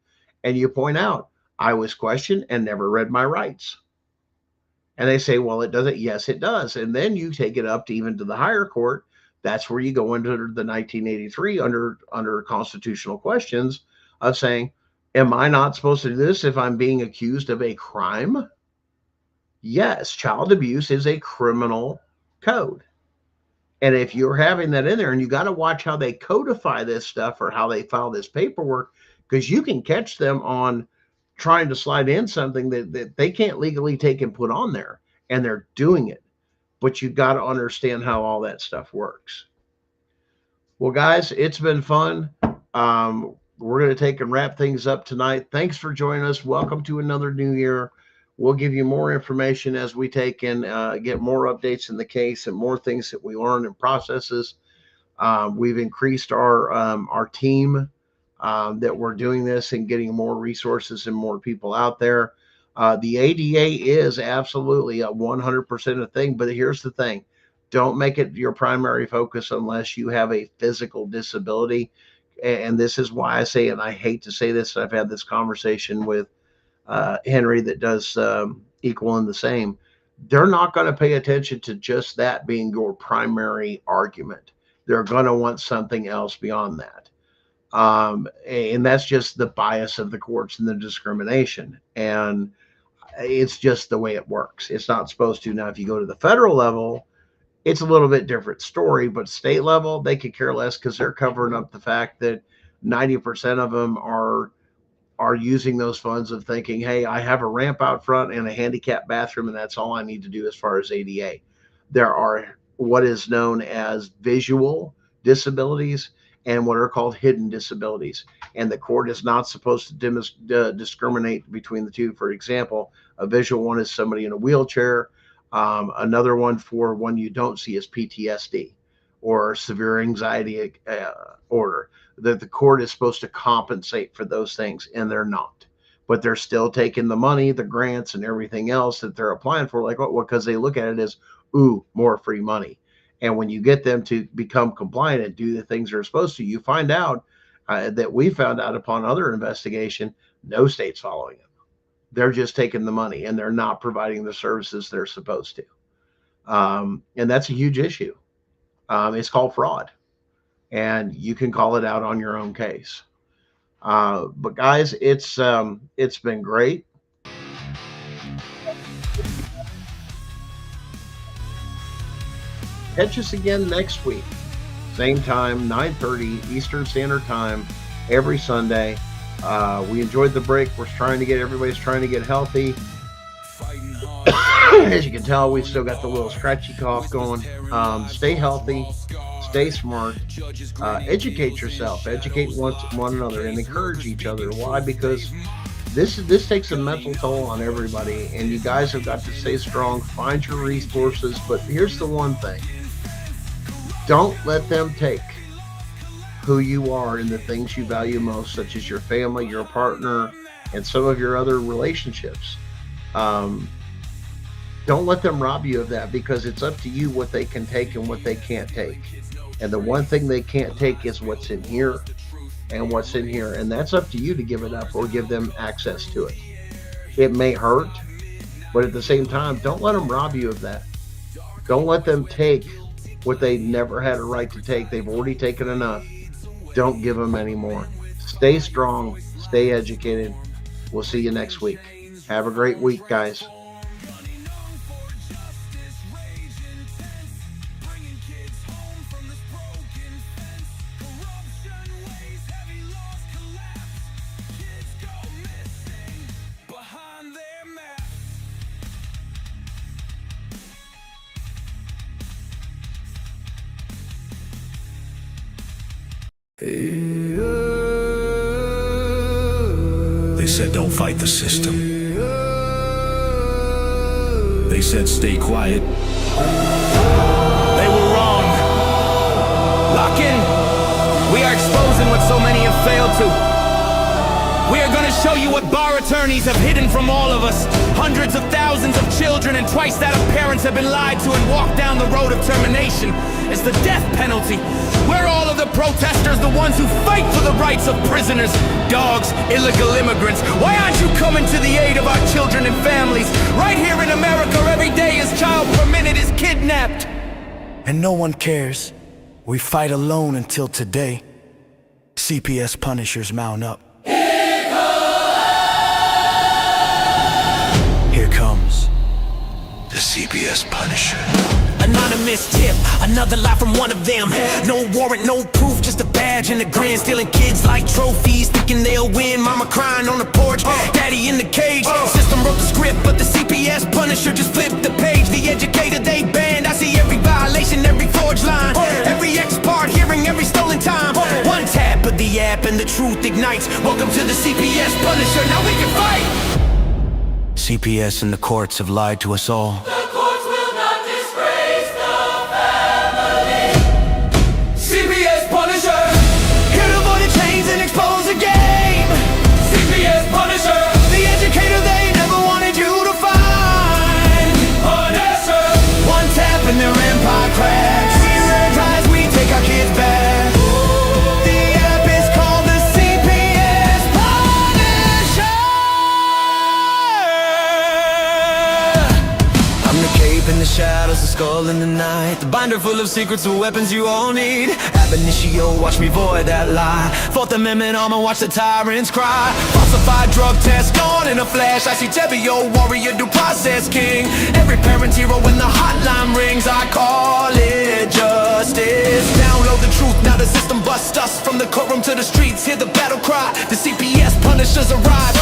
And you point out, I was questioned and never read my rights. And they say, well, it doesn't. Yes, it does. And then you take it up to even to the higher court. That's where you go into the 1983 under constitutional questions of saying, am I not supposed to do this if I'm being accused of a crime? Yes, child abuse is a criminal code. And if you're having that in there, and you got to watch how they codify this stuff or how they file this paperwork, because you can catch them on trying to slide in something that they can't legally take and put on there, and they're doing it. But you've got to understand how all that stuff works. Well, guys, it's been fun. We're going to take and wrap things up tonight. Thanks for joining us. Welcome to another new year. We'll give you more information as we take and get more updates in the case and more things that we learn and processes. We've increased our team that we're doing this and getting more resources and more people out there. The ADA is absolutely a 100% a thing, but here's the thing. Don't make it your primary focus unless you have a physical disability. And this is why I say, and I hate to say this, I've had this conversation with Henry that does equal and the same. They're not going to pay attention to just that being your primary argument. They're going to want something else beyond that. And that's just the bias of the courts and the discrimination. And it's just the way it works. It's not supposed to. Now, if you go to the federal level, it's a little bit different story, but state level, they could care less because they're covering up the fact that 90% of them are using those funds of thinking, hey, I have a ramp out front and a handicap bathroom, and that's all I need to do as far as ADA. There are what is known as visual disabilities and what are called hidden disabilities. And the court is not supposed to discriminate between the two. For example, a visual one is somebody in a wheelchair. Another one for one you don't see is PTSD or severe anxiety order. That the court is supposed to compensate for those things, and they're not. But they're still taking the money, the grants, and everything else that they're applying for, like what? Because they look at it as, ooh, more free money. And when you get them to become compliant and do the things they're supposed to, you find out that we found out upon other investigation, no state's following it. They're just taking the money and they're not providing the services they're supposed to. And that's a huge issue. It's called fraud. And you can call it out on your own case. But guys, it's been great. Catch us again next week. Same time, 9:30 Eastern Standard Time, every Sunday. We enjoyed the break. Everybody's trying to get healthy. As you can tell, we've still got the little scratchy cough going. Stay healthy, stay smart, educate yourself, educate one another, and encourage each other. Why? Because this takes a mental toll on everybody, and you guys have got to stay strong, find your resources. But here's the one thing: don't let them take who you are and the things you value most, such as your family, your partner, and some of your other relationships. Don't let them rob you of that, because it's up to you what they can take and what they can't take. And the one thing they can't take is what's in here and what's in here. And that's up to you to give it up or give them access to it. It may hurt, but at the same time, don't let them rob you of that. Don't let them take what they never had a right to take. They've already taken enough. Don't give them any more. Stay strong, stay educated. We'll see you next week. Have a great week, guys. They said don't fight the system. They said stay quiet. They were wrong. Lock in. We are exposing what so many have failed to. We are going to show you what bar attorneys have hidden from all of us. Hundreds of thousands of children and twice that of parents have been lied to and walked down the road of termination. It's the death penalty. We're all of the protesters, the ones who fight for the rights of prisoners, dogs, illegal immigrants. Why aren't you coming to the aid of our children and families? Right here in America, every day a child per minute is kidnapped. And no one cares. We fight alone until today. CPS punishers mount up. Here comes the CPS Punisher. Anonymous tip, another lie from one of them. No warrant, no proof, just a badge and a grin. Stealing kids like trophies, thinking they'll win. Mama crying on the porch, daddy in the cage. System wrote the script, but the CPS Punisher just flipped the page. The educator they banned, I see every violation, every forged line, every ex-part hearing, every stolen time. One tap of the app and the truth ignites. Welcome to the CPS Punisher, now we can fight. CPS and the courts have lied to us all. Shadows, the skull in the night, the binder full of secrets and weapons you all need. Ab initio, watch me void that lie. Fourth Amendment armor, watch the tyrants cry. Falsified drug test, gone in a flash. I see Tebio, warrior, due process king. Every parent's hero when the hotline rings. I call it justice. Download the truth, now the system busts us. From the courtroom to the streets, hear the battle cry. The CPS punishers arrive.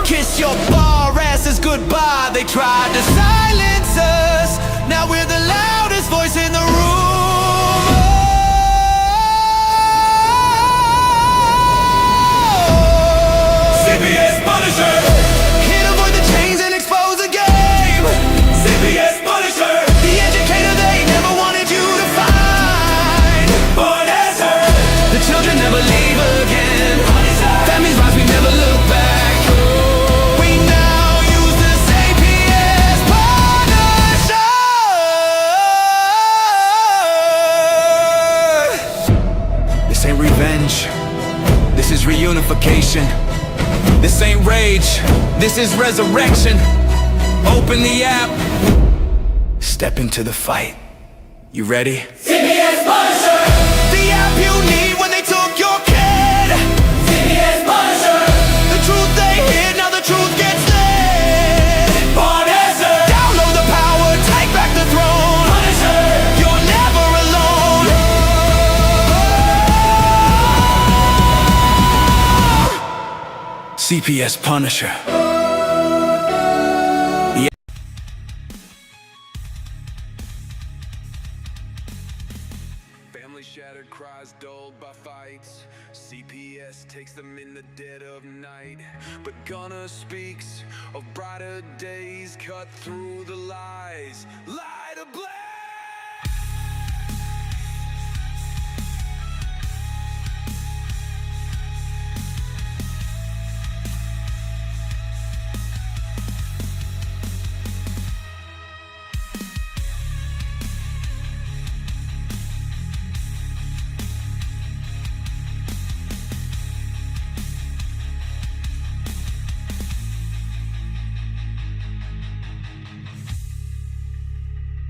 Kiss your bar asses goodbye. They tried to silence us. Now we're the loudest voice in the room. CPS Punisher. Here to avoid the chains and expose the game. CPS Punisher. The educator they never wanted you to find. Born as her. The children never leave again. Families rise, we never look back. This ain't revenge, this is reunification. This ain't rage, this is resurrection. Open the app, step into the fight. You ready? CPS Punisher. The app you need when they took your kid. CPS Punisher. The truth they hid, now the truth gets lit. Born as her. Download the power, take back the throne. Punisher. You're never alone. CPS Punisher. Family show. cries dulled by fights. CPS takes them in the dead of night. But Gunner speaks of brighter days cut through the lies.